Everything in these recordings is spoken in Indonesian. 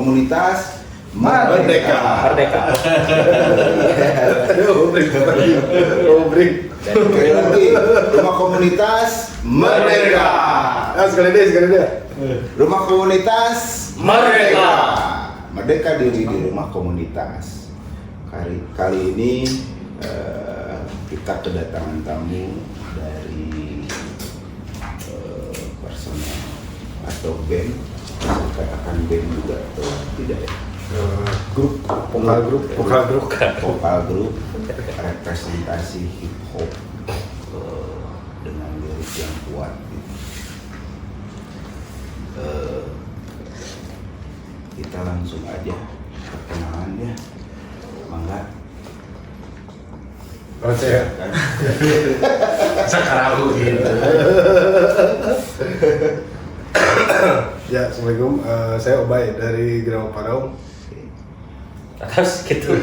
komunitas Merdeka. Sekali lagi, rumah komunitas Merdeka. Sekali deh. Rumah komunitas Merdeka. Merdeka diri di rumah komunitas. Kali ini kita kedatangan tamu dari personel atau band. Katakan band juga atau tidak ya? Vokal grup representasi hip hop dengan lirik yang kuat gitu. Kita langsung aja perkenalan ya, mangga. Saya Sekarang gitu. Ya, assalamualaikum. Saya Obay dari Grama Parau. Terus gitu.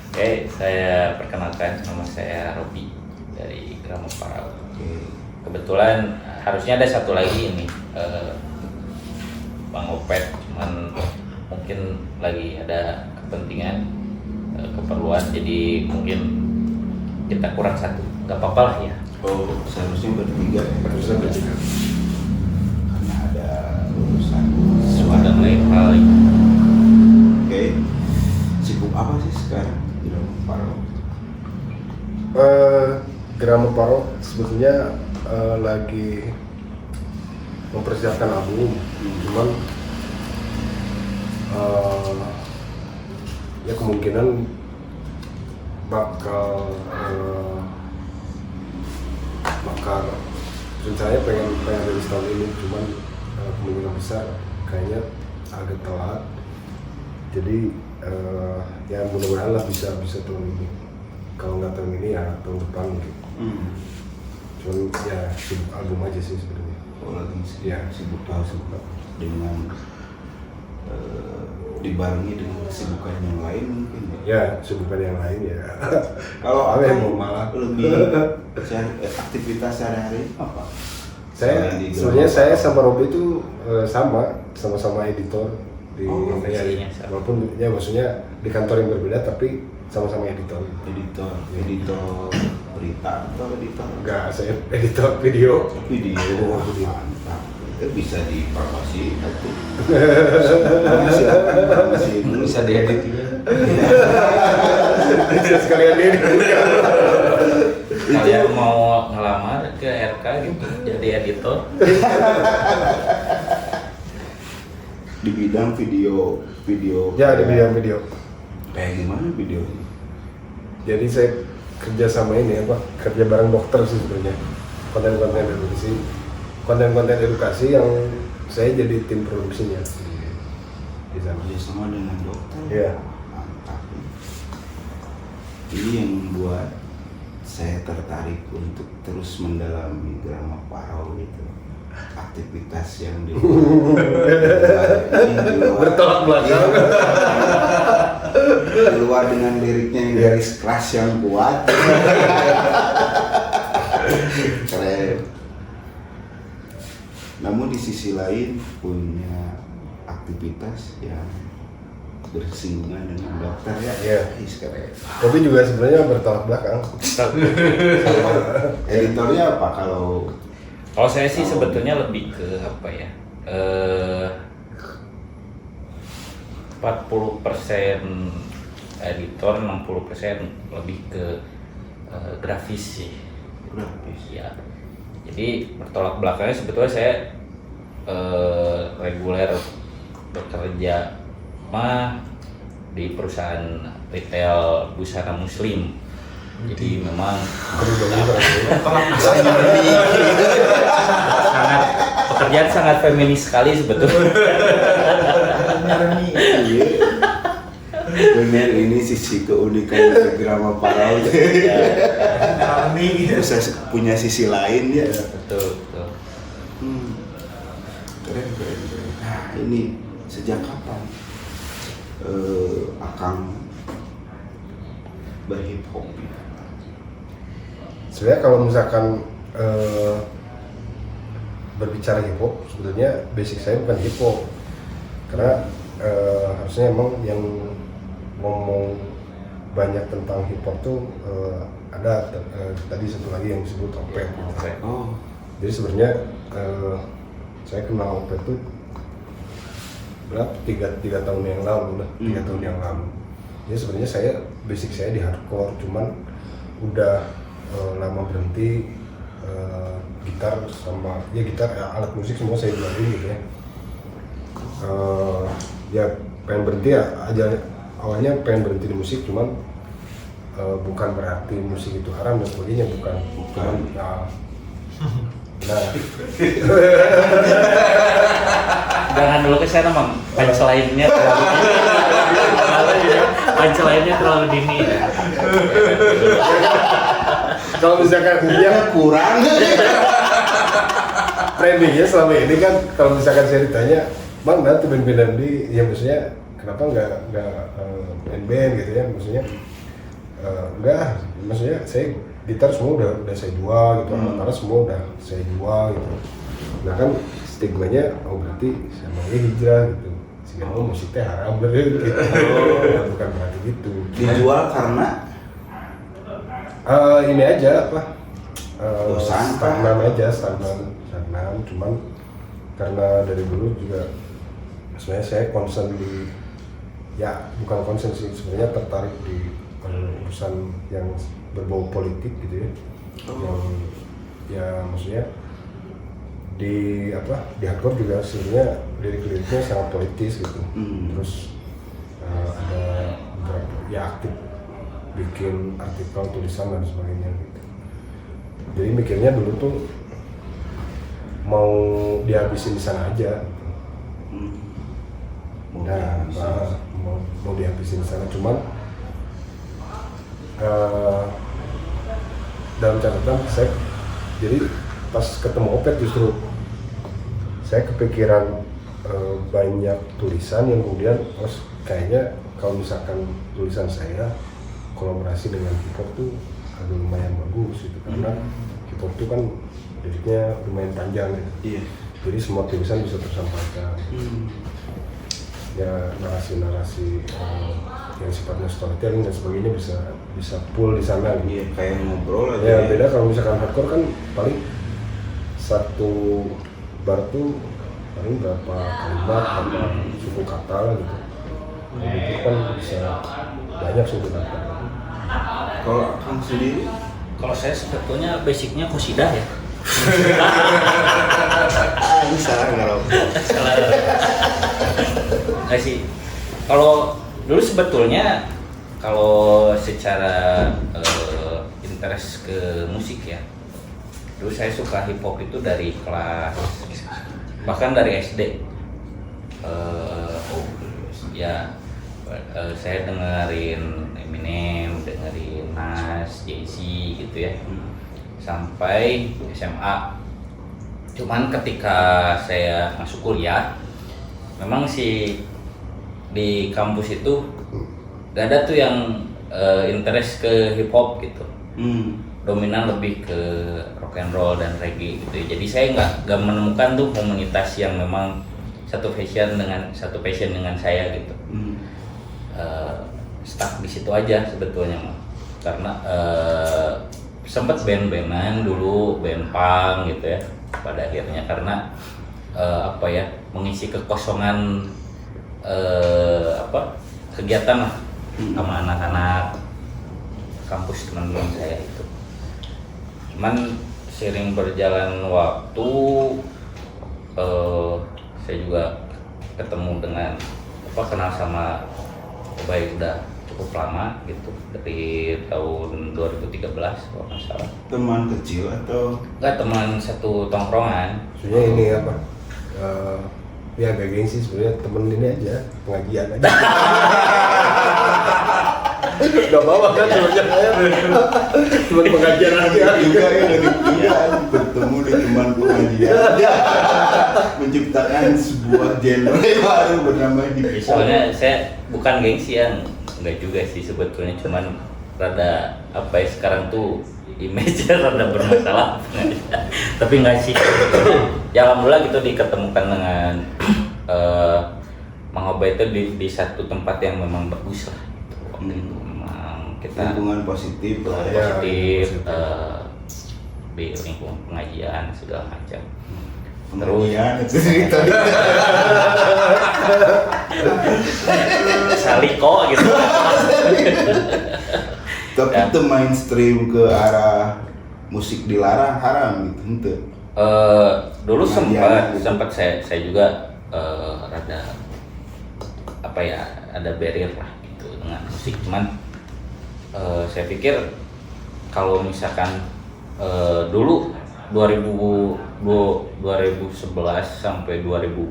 Oke, saya perkenalkan, nama saya Robi dari Grama Parau. Kebetulan harusnya ada satu lagi ini, Bang Opet, cuman mungkin lagi ada kepentingan, keperluan, jadi mungkin kita kurang satu. Gak apa-apa lah ya. Oh, seharusnya bertiga. Karena ada urusan Ada lain hal. Oke. Sibuk apa sih sekarang di Grama Parau? Grama Parau sebetulnya lagi mempersiapkan album, cuman ya kemungkinan bakal rencananya pengen rilis tahun ini, cuman kemungkinan besar kayaknya agak telat. Jadi ya mudah-mudahan lah bisa tahun ini. Kalau nggak tahun ini ya tahun depan gitu. Cuman ya sibuk album aja sih sebenarnya. Oh, lagi Ya. sibuk dengan dibarengi dengan kesibukan yang lain mungkin ya. Ya, sibukan yang lain ya. Kalau Apa yang Akang mau malah? lebih aktivitas sehari-hari apa? Sebenarnya saya sama Robi itu sama-sama editor di profesinya sama. walaupun ya maksudnya di kantor yang berbeda tapi sama-sama editor. Editor berita atau editor Enggak, saya editor video. video. Video. Mantap. Itu bisa dipromosi atau silakan masih Bisa diedit juga. Bisa sekalian ini. Kalian mau ngelamar ke RK gitu, jadi editor. di bidang video Ya, di bidang video. kayak gimana video ini? Jadi saya kerja sama ini kerja bareng dokter sih sebenarnya. Konten-konten edukasi yang saya jadi tim produksinya di sana. Kerjasama dengan dokter. Iya. Mantap. Ini yang membuat saya tertarik untuk terus mendalami Grama Parau itu. Aktivitas yang di Bertolak belakang. Di luar dengan liriknya yang garis keras yang kuat. Keren. Namun di sisi lain punya aktivitas yang bersinggungan dengan dokter ya. Iya. Keren. Tapi juga sebenarnya bertolak belakang. Editornya apa kalau Kalau saya sih sebetulnya lebih ke apa ya? 40% editor, 60% lebih ke grafis sih. grafis? Ya. Jadi bertolak belakangnya sebetulnya saya reguler bekerja di perusahaan retail busana muslim. Jadi memang pekerjaan sangat feminis sekali sebetulnya. Benar, ini sisi keunikan Grama Parau. Bisa punya sisi lain ya. Betul. Keren. Nah, ini sejak kapan Akang berhip hop? Sebenarnya kalau misalkan berbicara hip hop, sebetulnya basic saya bukan hip hop. karena harusnya emang yang ngomong banyak tentang hip hop tuh ada tadi satu lagi yang disebut Opet gitu. Oh. Jadi sebenarnya saya kenal Opet tuh berapa? 3 tahun yang lalu lah, 3 tahun yang lalu. Jadi sebenarnya basic saya di hardcore, cuman udah lama berhenti. Gitar sama alat musik semua saya jualin gitu ya. Ya pengen berhenti aja, awalnya pengen berhenti di musik, cuman bukan berarti musik itu haram dan sebagainya, bukan. Cuman nah Jangan dulu ke sana, Mang. Punchline-nya terlalu dini. Punchline-nya terlalu dini. kalau misalkan dia Kurang. trendingnya selama ini kan, kalau misalkan saya ditanya, Bang, nanti band-bandan di, ya maksudnya kenapa nggak band-band gitu ya, maksudnya enggak, maksudnya saya gitar semua udah saya jual gitu, alat semua udah saya jual gitu. Nah kan stigmanya, oh berarti sama hijrah gitu, sehingga musiknya haram gitu. Ya, bukan berarti gitu. Dijual karena Ini aja apa? Bosan, Stagnan aja, stagnan. Cuman karena dari dulu juga sebenarnya saya concern di, ya bukan concern sih, sebenarnya tertarik di urusan yang berbau politik gitu ya. Yang ya maksudnya di hardcore juga sebenarnya lirik-liriknya sangat politis gitu. Terus ada beberapa ya aktif bikin artikel, tulisan dan sebagainya gitu. Jadi mikirnya dulu tuh mau dihabisin di sana aja gitu. Mau dihabisin di sana, cuman dalam catatan saya, jadi pas ketemu Opet justru saya kepikiran banyak tulisan yang kemudian kayaknya kalau misalkan tulisan saya kolaborasi dengan hip hop tuh agak lumayan bagus gitu, karena hip hop tuh kan liriknya lumayan panjang gitu. Iya. Jadi semua tulisan bisa tersampaikan. Ya narasi-narasi yang sifatnya storytelling dan sebagainya bisa full di sana gitu. Iya, kayak ngobrol aja. Ya beda kalau misalkan hardcore kan paling satu bar tuh paling berapa kalimat, berapa suku kata gitu. Nah, itu kan bisa banyak suku kata. Kalau Kang sendiri, Kalau saya sebetulnya basicnya qasidah ya. ini salah ngerokok. Salah. Nggak sih. Kalau dulu sebetulnya kalau secara interest ke musik ya, dulu saya suka hip hop itu dari kelas, bahkan dari SD. Saya dengerin Eminem, dengerin Nas, Jay-Z gitu ya, sampai SMA. Cuman ketika saya masuk kuliah, memang sih di kampus itu gak ada tuh yang interest ke hip hop gitu. Dominan lebih ke rock and roll dan reggae gitu ya. Jadi saya nggak menemukan tuh komunitas yang memang satu passion dengan saya gitu. Stuck di situ aja sebetulnya mah, karena sempat band-bandan dulu, band punk gitu ya, pada akhirnya karena mengisi kekosongan kegiatan lah sama anak-anak kampus teman-teman saya itu. Cuman sering berjalan waktu saya juga ketemu dengan kenal sama Ubay udah cukup lama gitu, dari tahun 2013 kalau nggak salah. Teman kecil atau? Nggak, teman satu tongkrongan. Maksudnya ini apa? Ya gak gengsi sebenarnya, temen ini aja, pengajian aja. Gak bawa kan sebenarnya, teman pengajian aja. Juga ya dari bertemu di teman pengajian, menciptakan sebuah genre baru bernama hip hop. Soalnya saya bukan gengsi ya, enggak juga sih sebetulnya, cuman rada sekarang tuh image-nya rada bermasalah. Tapi enggak sih. Ya alhamdulillah gitu diketemukan dengan Mang Obey itu di satu tempat yang memang bagus lah. Waktu itu memang kita Lingkungan positif lah ya. positif, positif. di lingkungan pengajian segala macam. Pengajian itu cerita. Saliko gitu. Tapi Ya. itu mainstream ke arah musik dilarang haram gitu ente. Dulu Pengajian gitu. sempat saya juga rada apa ya, ada barrier lah gitu dengan musik. Cuman saya pikir kalau misalkan dulu 2011 sampai 2019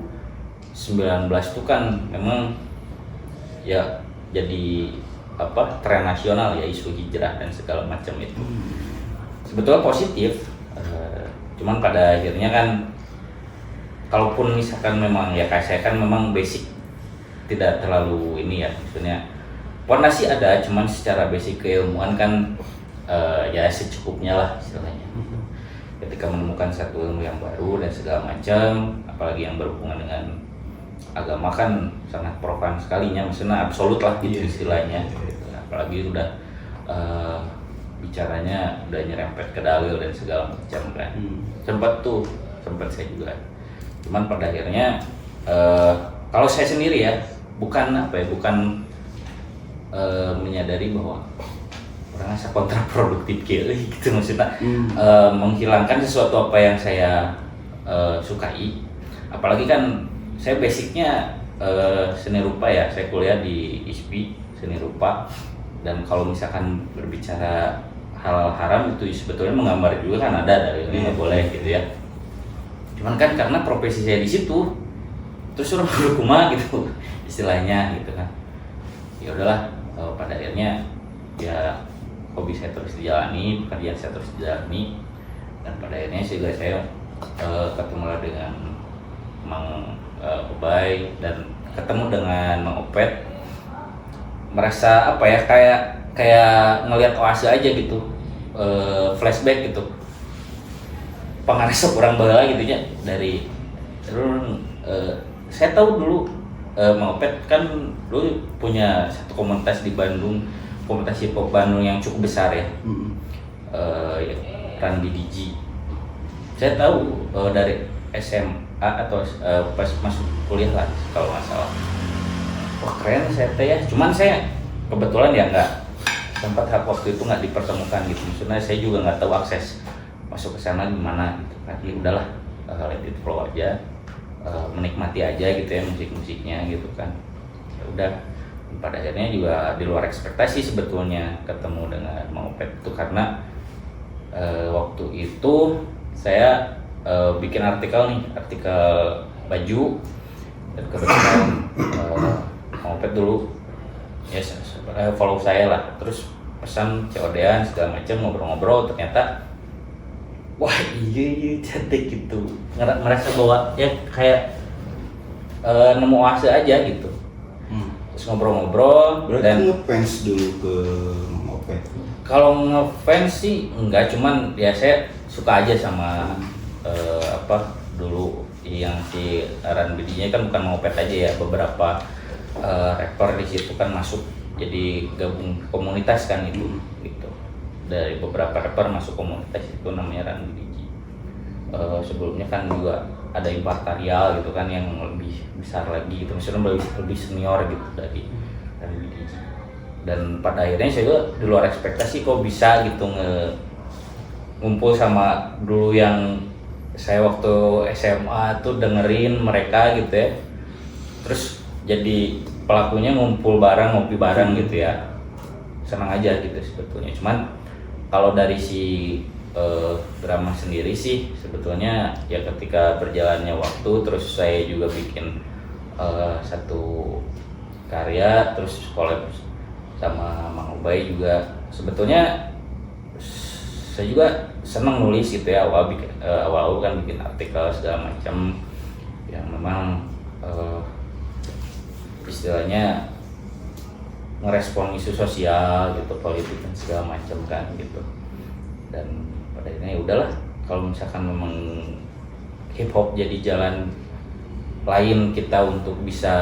tuh kan memang ya jadi apa, tren nasional ya, isu hijrah dan segala macam itu sebetulnya positif. Cuman pada akhirnya kan kalaupun misalkan memang ya kayak saya kan memang basic tidak terlalu ini ya, maksudnya pondasi ada, cuman secara basic keilmuan kan ya secukupnya lah istilahnya. Ketika menemukan satu ilmu yang baru dan segala macam, apalagi yang berhubungan dengan agama kan sangat profan sekalinya, maksudnya absolut lah gitu istilahnya. Gitu. Apalagi udah bicaranya udah nyerempet ke dalil dan segala macam kan. Sempat saya juga. Cuman pada akhirnya kalau saya sendiri ya bukan menyadari bahwa orang asa kontraproduktif gitu maksudnya menghilangkan sesuatu apa yang saya sukai. Apalagi kan saya basicnya seni rupa ya, saya kuliah di ISPI seni rupa, dan kalau misalkan berbicara hal haram itu sebetulnya menggambar juga kan ada dari ini nggak boleh gitu ya. Cuman kan karena profesi saya di situ, terus orang berkumah gitu istilahnya gitu kan. Ya udahlah, pada akhirnya ya hobi saya terus dijalani, pekerjaan saya terus dijalani, dan pada akhirnya juga saya ketemu dengan Mang Obey dan ketemu dengan Mang Opet, merasa apa ya, kayak ngelihat oase aja gitu, flashback gitu, pengarasa kurang bala gitu ya dari saya tahu dulu Mang Opet kan dulu punya satu komunitas di Bandung, komunitas hip hop Bandung yang cukup besar ya, Run BDG. Saya tahu dari SMA atau pas masuk kuliah lah kalau nggak salah. Wah keren saya teh ya. Cuman saya kebetulan ya nggak sempat waktu itu nggak dipertemukan gitu. Maksudnya saya juga nggak tahu akses masuk ke sana gimana gitu kan. Ya udahlah, let it flow aja, menikmati aja gitu ya musik-musiknya gitu kan. Ya udah. Pada akhirnya juga di luar ekspektasi sebetulnya ketemu dengan Mang Opet itu, karena waktu itu saya bikin artikel baju, dan kebetulan Mang Opet dulu ya follow saya lah, terus pesan COD-an segala macam, ngobrol-ngobrol, ternyata wah iya cantik gitu, merasa bahwa ya kayak nemu oase aja gitu. Terus ngobrol-ngobrol. Berarti Dan ngefans dulu ke Mang Opet. kalau ngefans sih enggak, cuman ya saya suka aja sama dulu yang si Run BD-nya kan bukan Mang Opet aja ya, beberapa rapper di situ kan masuk jadi gabung komunitas kan itu gitu. Dari beberapa rapper masuk komunitas itu namanya Run BD. Sebelumnya kan juga ada Impartarial gitu kan yang lebih besar lagi gitu, maksudnya lebih senior gitu dari BDG. Dan pada akhirnya saya juga di luar ekspektasi kok bisa gitu ngumpul sama dulu yang saya waktu SMA tuh dengerin mereka gitu ya, terus jadi pelakunya ngumpul bareng, ngopi bareng gitu ya, senang aja gitu sebetulnya. Cuman kalau dari si drama sendiri sih sebetulnya ya ketika berjalannya waktu, terus saya juga bikin satu karya, terus collab sama Mang Obey juga. Sebetulnya saya juga senang nulis gitu ya, awal kan bikin artikel segala macam yang memang istilahnya ngerespon isu sosial gitu, politik dan segala macam kan gitu. Dan pada akhirnya ya udahlah, kalau misalkan memang hip hop jadi jalan lain kita untuk bisa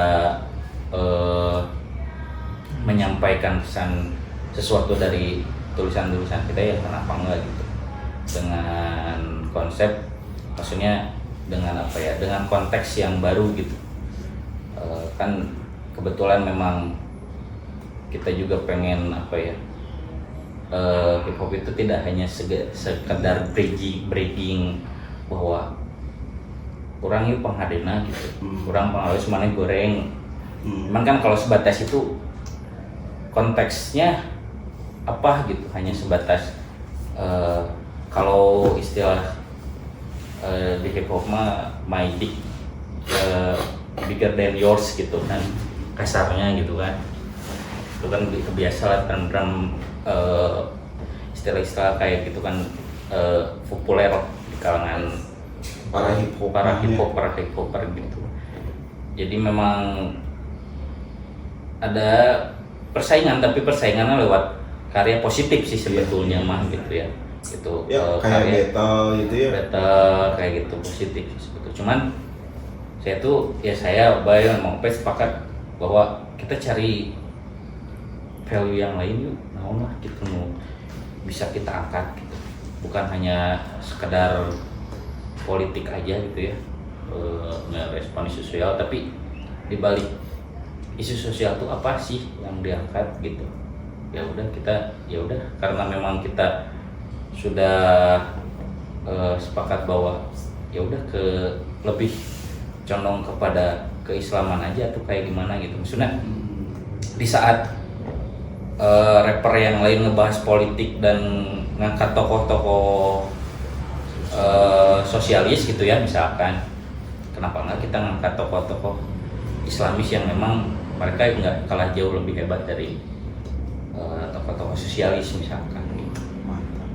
menyampaikan pesan sesuatu dari tulisan-tulisan kita ya kenapa enggak gitu, dengan konsep, maksudnya dengan apa ya, dengan konteks yang baru gitu. Kan kebetulan memang kita juga pengen apa ya, hip hop itu tidak hanya sekedar bragging bahwa kurang yuk penghadena gitu, kurang penghalus mana goreng. Cuman kan kalau sebatas itu konteksnya apa gitu, hanya sebatas kalau istilah di hip hop mah my dick bigger than yours gitu kan, kasarnya gitu kan. Itu kan kebiasa lah drum istilah-istilah kayak gitu kan, populer di kalangan para hip hopper gitu. Jadi memang ada persaingan, tapi persaingannya lewat karya positif sih sebetulnya mah gitu ya. Gitu Ya, kayak battle gitu ya. Battle kayak gitu positif sih sebetulnya. Cuman saya memang sepakat bahwa kita cari value yang lain yuk, naon lah gitu, bisa kita angkat gitu. Bukan hanya sekedar politik aja gitu ya, merespon isu sosial, tapi dibalik isu sosial itu apa sih yang diangkat gitu. Ya udah karena memang kita sudah sepakat bahwa ya udah lebih condong kepada keislaman aja tuh kayak gimana gitu. Maksudnya di saat rapper yang lain ngebahas politik dan ngangkat tokoh-tokoh sosialis gitu ya misalkan, kenapa nggak kita ngangkat tokoh-tokoh Islamis yang memang mereka nggak kalah jauh lebih hebat dari tokoh-tokoh sosialis misalkan gitu. Mantap.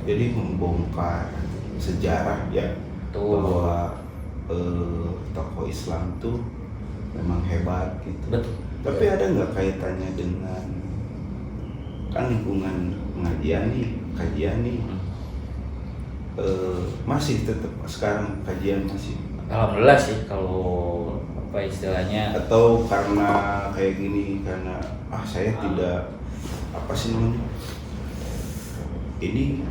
Jadi membongkar sejarah ya, Tuh. bahwa tokoh Islam tuh memang hebat gitu. Betul. Tapi ada nggak kaitannya dengan kan lingkungan pengajian nih, kajian nih, masih tetap sekarang kajian masih? Alhamdulillah sih kalau apa istilahnya, Atau karena kayak gini, karena saya tidak apa sih namanya, ini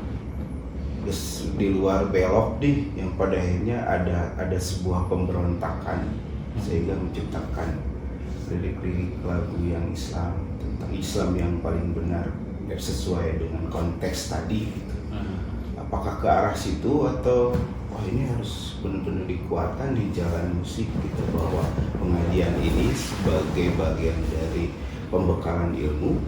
di luar belok nih, yang pada akhirnya ada sebuah pemberontakan sehingga menciptakan lirik-lirik lagu yang Islam, tentang Islam yang paling benar sesuai dengan konteks tadi gitu. Apakah ke arah situ atau ini harus benar-benar dikuatkan di jalan musik gitu, bahwa pengajian ini sebagai bagian dari pembekalan ilmu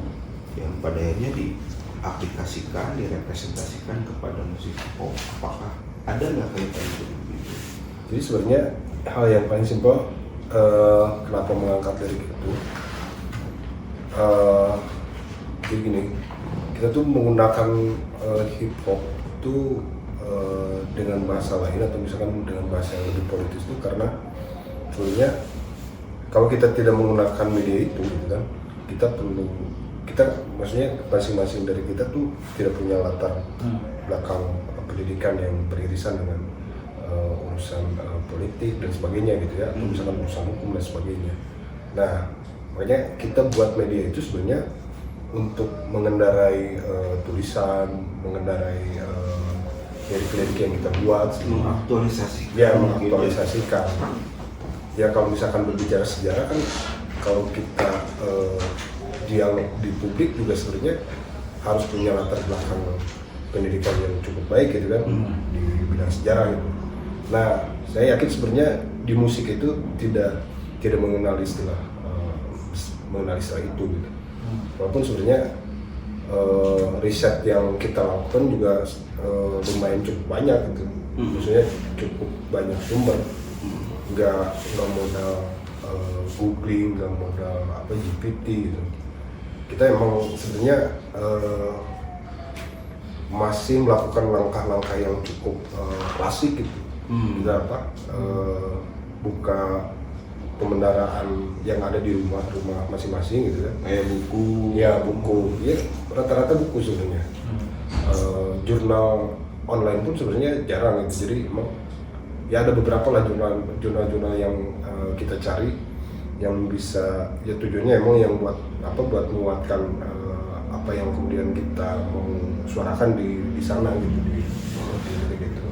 yang pada akhirnya diaplikasikan, direpresentasikan kepada musik pop. Apakah ada nggak kaitannya dengan itu? Jadi sebenarnya hal yang paling simpel, kenapa mengangkat lirik itu, jadi gini, kita tuh menggunakan hip hop itu dengan bahasa lain atau misalkan dengan bahasa yang lebih politis itu karena sebenarnya kalau kita tidak menggunakan media itu gitu kan, kita maksudnya masing-masing dari kita tuh tidak punya latar belakang pendidikan yang beririsan dengan urusan politik dan sebagainya gitu ya, atau misalkan urusan hukum dan sebagainya. Nah, makanya kita buat media itu sebenarnya untuk mengendarai tulisan, mengendarai lirik-lirik yang kita buat, Mengaktualisasikan. ya mengaktualisasikan. Ya kalau misalkan berbicara sejarah kan, kalau kita dialog di publik juga sebenarnya harus punya latar belakang pendidikan yang cukup baik gitu kan, di bidang sejarah gitu. Nah, saya yakin sebenarnya di musik itu tidak mengenal istilah itu gitu. Walaupun sebenarnya riset yang kita lakukan juga lumayan cukup banyak gitu. Maksudnya cukup banyak sumber. Nggak modal googling, nggak modal GPT gitu. Kita emang sebenarnya masih melakukan langkah-langkah yang cukup klasik gitu. Kita buka pembendaraan yang ada di rumah masing-masing gitu kan, Kayak buku. ya rata-rata buku sebenarnya. Jurnal online pun sebenarnya jarang gitu, jadi emang ya ada beberapa lah jurnal yang kita cari yang bisa ya tujuannya emang yang buat menguatkan apa yang kemudian kita mau suarakan di sana gitu di gitu.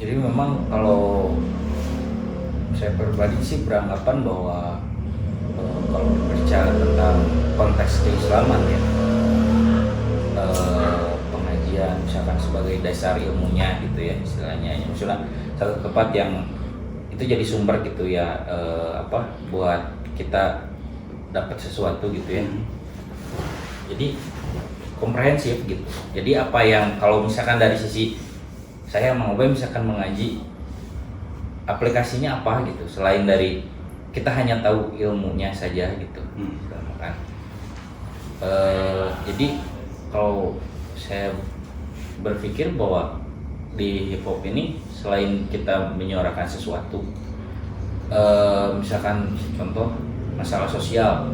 Jadi memang kalau saya pribadi sih beranggapan bahwa kalau berbicara tentang konteks keislaman ya, pengajian misalkan sebagai dasar ilmunya gitu ya istilahnya, misalnya satu tempat yang itu jadi sumber gitu ya, buat kita dapat sesuatu gitu ya. Jadi komprehensif gitu. Jadi apa yang kalau misalkan dari sisi saya mau misalkan mengaji, aplikasinya apa gitu selain dari kita hanya tahu ilmunya saja gitu. Kan. Jadi kalau saya berpikir bahwa di hip hop ini selain kita menyuarakan sesuatu, misalkan contoh masalah sosial,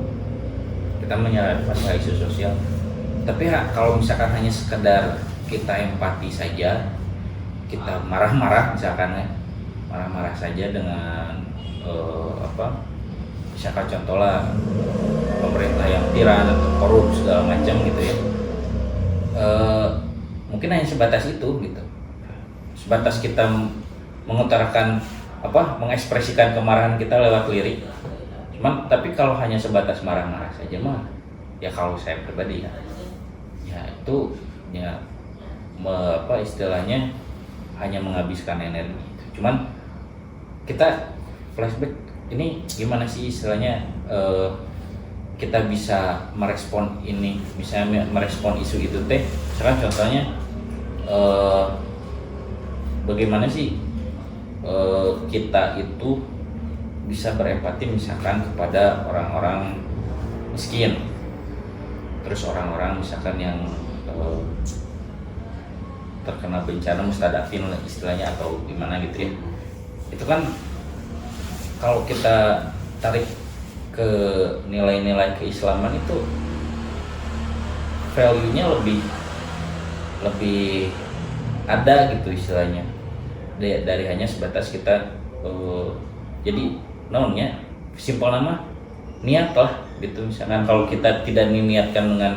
kita menyuarakan masalah isu sosial, tapi kalau misalkan hanya sekedar kita empati saja, kita marah-marah misalkan ya, marah-marah saja dengan misalkan contoh lah pemerintah yang tiran atau korup segala macam gitu ya, mungkin hanya sebatas itu gitu, sebatas kita mengutarakan mengekspresikan kemarahan kita lewat lirik. Cuman tapi kalau hanya sebatas marah-marah saja mah ya kalau saya pribadi ya itu ya istilahnya hanya menghabiskan energi. Cuman kita flashback ini gimana sih istilahnya, kita bisa merespon ini, misalnya merespon isu itu teh, misalkan contohnya bagaimana sih kita itu bisa berempati misalkan kepada orang-orang miskin, terus orang-orang misalkan yang terkena bencana mustadafin istilahnya atau gimana gitu ya. Itu kan kalau kita tarik ke nilai-nilai keislaman itu value-nya lebih ada gitu istilahnya dari hanya sebatas kita jadi namanya simpel nama niat lah gitu. Misalkan kalau kita tidak niatkan dengan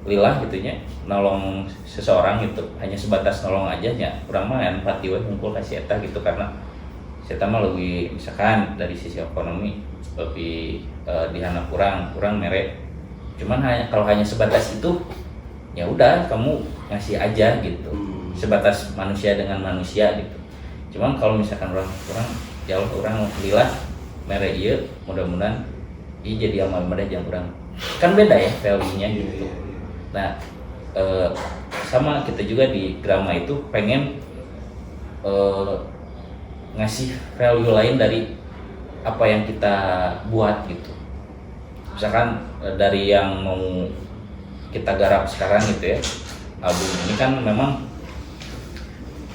lillah gitunya nolong seseorang gitu, hanya sebatas nolong aja ya kurang mah empati we ngumpul kasih eta gitu, karena saya mah lebih misalkan dari sisi ekonomi lebih dihana kurang merek. Cuman kalau hanya sebatas itu ya udah kamu ngasih aja gitu, sebatas manusia dengan manusia gitu. Cuman kalau misalkan orang ya orang lillah merek ieu mudah-mudahan ieu jadi amal ibadah yang kurang kan beda ya value-nya gitu. Nah sama kita juga di Grama itu pengen ngasih value lain dari apa yang kita buat gitu. Misalkan dari yang mau kita garap sekarang gitu ya, album ini kan memang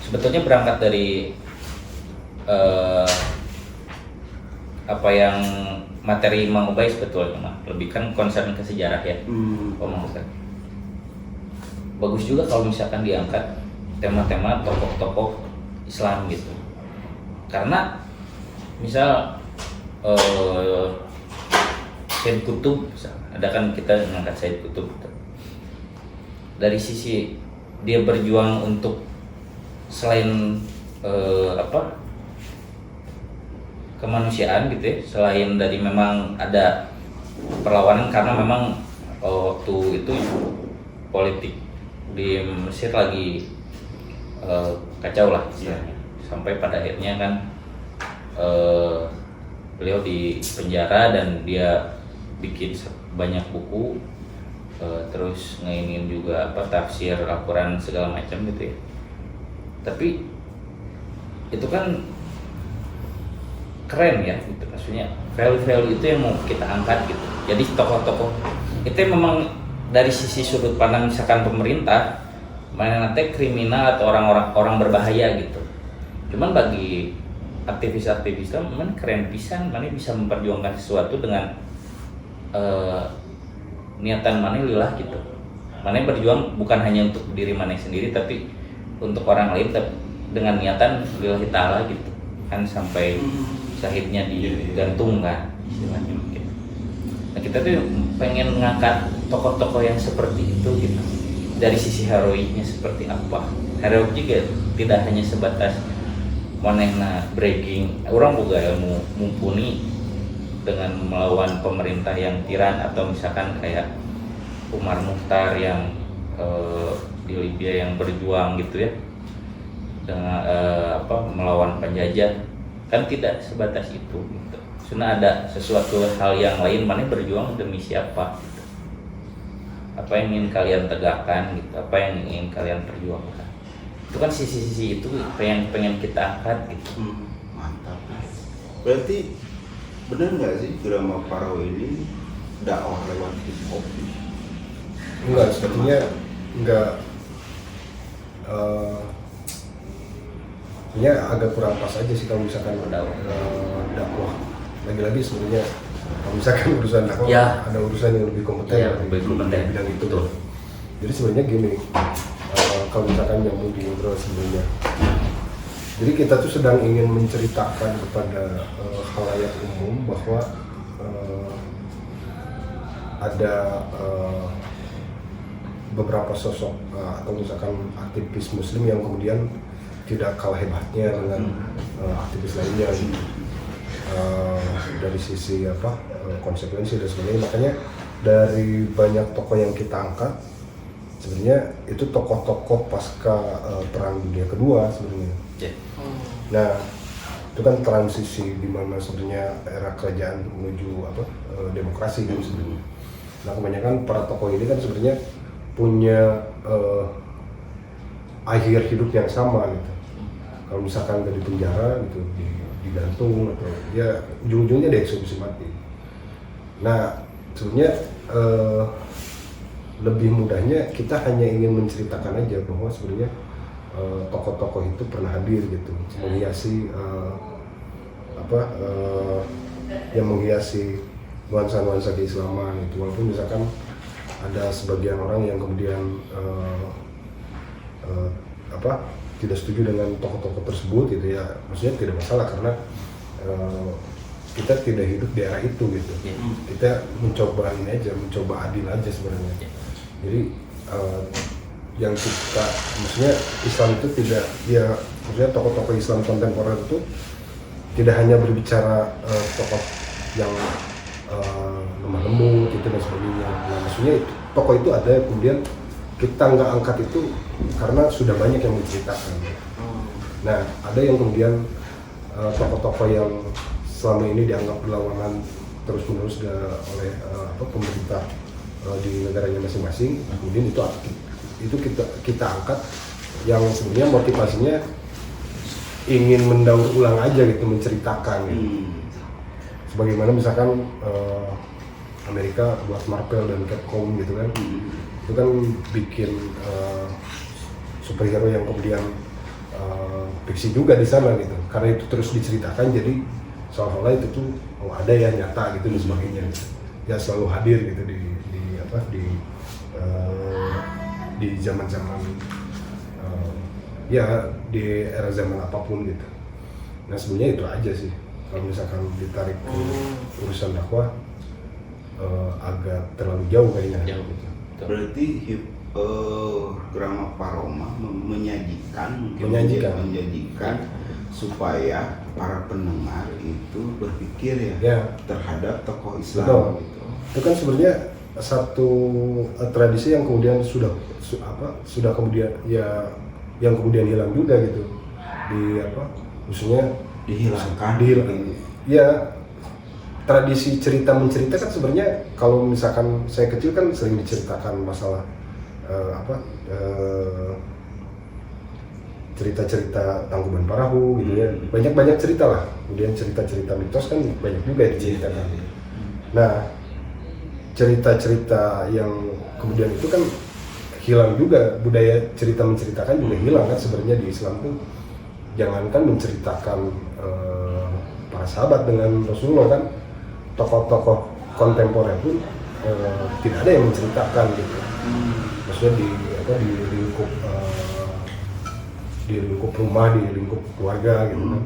sebetulnya berangkat dari apa yang materi Mang Ubay sebetulnya mah lebih kan concern ke sejarah ya. Bagus juga kalau misalkan diangkat tema-tema tokoh-tokoh Islam gitu. Karena misal Sayyid Qutb, ada kan kita mengangkat Sayyid Qutb gitu. Dari sisi dia berjuang untuk selain kemanusiaan gitu ya, selain dari memang ada perlawanan karena memang waktu itu politik di Mesir lagi kacau lah istilahnya. Sampai pada akhirnya kan beliau di penjara dan dia bikin banyak buku, terus ngeinin juga tafsir Al-Quran segala macam gitu ya. Tapi itu kan keren ya gitu, maksudnya value-value itu yang mau kita angkat gitu. Jadi tokoh-tokoh itu memang dari sisi sudut pandang misalkan pemerintah mana nanti kriminal atau orang berbahaya gitu. Cuman bagi aktivis-aktivis Islam mana keren pisan, mana bisa memperjuangkan sesuatu dengan niatan mana lillah gitu. Mana berjuang bukan hanya untuk diri mana sendiri tapi untuk orang lain, tapi dengan niatan lillahi ta'ala gitu kan, sampai syahidnya digantung kan istilahnya mungkin. Nah kita tuh pengen ngangkat tokoh-tokoh yang seperti itu gitu, dari sisi heroiknya seperti apa. Heroik juga tidak hanya sebatas manehna breaking, orang boga ilmu mumpuni dengan melawan pemerintah yang tiran, atau misalkan kayak Umar Mukhtar yang di Libya yang berjuang gitu ya, dengan melawan penjajah, kan tidak sebatas itu gitu. Karena ada sesuatu hal yang lain, mana berjuang demi siapa gitu. Apa yang ingin kalian tegakkan gitu, apa yang ingin kalian perjuangkan, itu kan sisi-sisi itu pengen kita angkat gitu. Mantap. Berarti benar nggak sih drama Paro ini dakwah lewat hip hop? Enggak, sepertinya enggak. Sebenarnya agak kurang pas aja sih kalau misalkan dakwah. Lagi-lagi sebenarnya kalau misalkan urusan dakwah Ya. ada urusan yang lebih kompeten Ya, lebih kompeten. di bidang itu. Betul. Jadi sebenarnya gini, kalau misalkan yang mau diobrol sebelumnya, jadi kita tuh sedang ingin menceritakan kepada khalayak umum bahwa ada beberapa sosok atau misalkan aktivis muslim yang kemudian tidak kalah hebatnya dengan aktivis lainnya dari sisi konsekuensi dan sebagainya. Makanya dari banyak tokoh yang kita angkat sebenarnya itu tokoh-tokoh pasca perang dunia kedua sebenarnya. Yeah. Nah itu kan transisi di mana sebenarnya era kerajaan menuju demokrasi kan sebenarnya. Nah kebanyakan para tokoh ini kan sebenarnya punya akhir hidup yang sama gitu. Kalau misalkan nggak di penjara gitu, digantung atau ya ujung-ujungnya dieksekusi mati. Nah sebenarnya lebih mudahnya kita hanya ingin menceritakan aja bahwa sebenarnya tokoh-tokoh itu pernah hadir gitu, menghiasi yang menghiasi nuansa-nuansa keislaman itu. Walaupun misalkan ada sebagian orang yang kemudian tidak setuju dengan tokoh-tokoh tersebut gitu ya, maksudnya tidak masalah karena kita tidak hidup di era itu gitu. Kita mencoba ini aja, mencoba adil aja sebenarnya. Jadi yang kita, maksudnya Islam itu tidak, ya maksudnya tokoh-tokoh Islam kontemporer itu tidak hanya berbicara tokoh yang lemah lembut itu dan sebagainya. Nah, maksudnya tokoh itu ada, kemudian kita nggak angkat itu karena sudah banyak yang menceritakan. Nah, ada yang kemudian tokoh-tokoh yang selama ini dianggap berlawanan terus-menerus oleh pemerintah di negaranya masing-masing. Kemudian itu kita angkat yang sebenarnya motivasinya ingin mendaur ulang aja gitu, menceritakan gitu. Sebagaimana misalkan Amerika buat Marvel dan Capcom gitu kan, itu kan bikin superhero yang kemudian fiksi juga di sana gitu, karena itu terus diceritakan jadi seolah-olah itu tuh ada ya, nyata gitu dan sebagainya gitu. Ya selalu hadir gitu di zaman-zaman ya di era zaman apapun gitu. Nah sebenarnya itu aja sih kalau misalkan ditarik ke urusan dakwah agak terlalu jauh kayaknya. Jauh. Gitu. Berarti drama Paroma menyajikan supaya para pendengar itu berpikir ya terhadap tokoh Islam. Betul. Gitu. Itu kan sebenarnya satu tradisi yang kemudian sudah kemudian ya yang kemudian hilang juga gitu maksudnya dihilangkan. Ya tradisi cerita mencerita kan sebenarnya kalau misalkan saya kecil kan sering diceritakan masalah cerita-cerita Tangkuban Parahu gitu ya, banyak cerita lah. Kemudian cerita-cerita mitos kan banyak juga yang diceritakan. Nah cerita-cerita yang kemudian itu kan hilang juga, budaya cerita menceritakan juga hilang kan sebenarnya di Islam tuh. Jangankan menceritakan para sahabat dengan Rasulullah kan, tokoh-tokoh kontemporer pun tidak ada yang menceritakan gitu. Maksudnya di lingkup rumah, di lingkup keluarga gitu kan.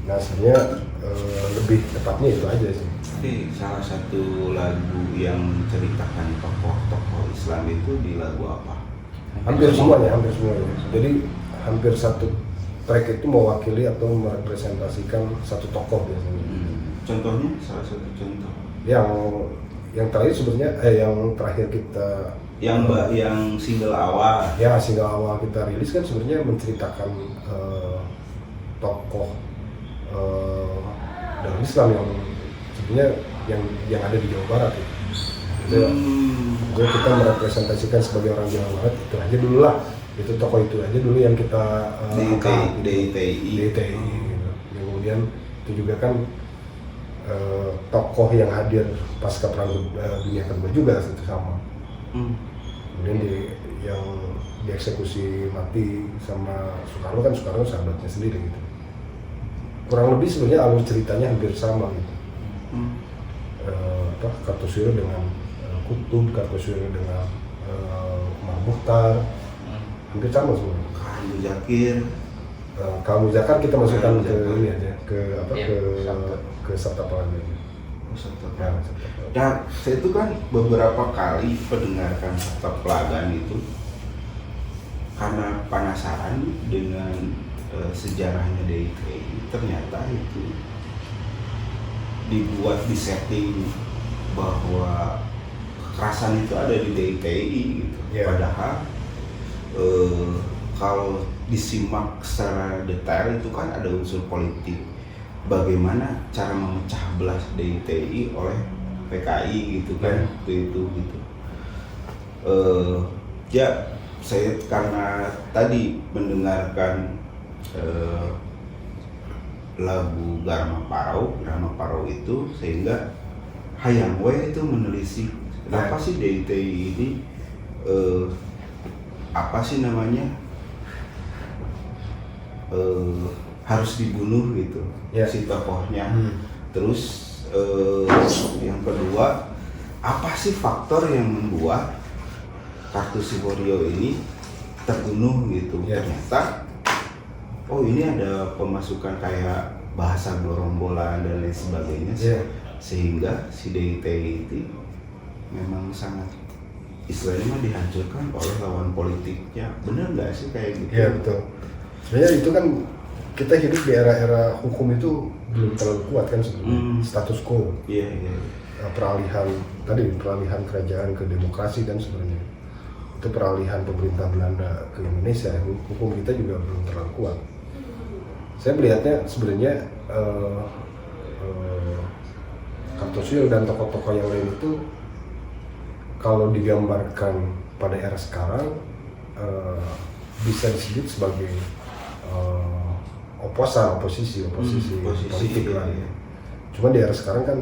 Nah sebenarnya lebih tepatnya itu aja sih. Tapi salah satu lagu yang menceritakan tokoh-tokoh Islam itu di lagu apa? Hampir semuanya. Jadi hampir satu track itu mewakili atau merepresentasikan satu tokoh biasanya. Contohnya, salah satu contoh. Yang terakhir sebenarnya yang terakhir kita yang single awal. Ya, single awal kita rilis kan sebenarnya menceritakan tokoh dalam Islam yang sebenarnya yang ada di Jawa Barat ya. Kita merepresentasikan sebagai orang Jawa Barat, itu aja dulu lah, itu tokoh itu aja dulu yang kita angkat DITI gitu. Yang kemudian itu juga kan tokoh yang hadir pasca perang dunia kedua juga itu sama. Kemudian yang dieksekusi mati sama Soekarno kan, Soekarno sahabatnya sendiri gitu. Kurang lebih sebenarnya alur ceritanya hampir sama gitu. Kartosuwiro dengan Kutub, Kartosuwiro dengan Umar Mukhtar, hampir sama semua. Kamu Zakar kita masukkan ke ini aja, ke Sabta Palagan. Dan saya itu kan beberapa kali mendengarkan Sabta Palagan itu karena penasaran dengan sejarahnya DITI. Ternyata itu dibuat di setting bahwa kekerasan itu ada di DITI gitu. Padahal kalau disimak secara detail itu kan ada unsur politik. Bagaimana cara memecah belah DITI oleh PKI gitu kan, itu gitu. Ya saya karena tadi mendengarkan lagu Garama Parau itu sehingga hayang we itu menelisik kenapa sih DITI ini apa sih namanya harus dibunuh gitu si tokohnya. Terus yang kedua, apa sih faktor yang membuat Kartosuwiro ini terbunuh gitu. Ternyata oh ini ada pemasukan kayak bahasa gerombolan dan lain sebagainya, sehingga si DITI itu memang sangat istilahnya mah dihancurkan oleh lawan politiknya. Benar nggak sih kayak gitu? Iya betul. Sebenarnya itu kan kita hidup di era-era hukum itu belum terlalu kuat kan sebenarnya. Status quo. Peralihan kerajaan ke demokrasi kan sebenarnya. Itu peralihan pemerintah Belanda ke Indonesia, hukum kita juga belum terlalu kuat. Saya melihatnya sebenarnya Kartosuwiro dan tokoh-tokoh yang lain itu kalau digambarkan pada era sekarang bisa disebut sebagai oposisi politik lah. Cuma di era sekarang kan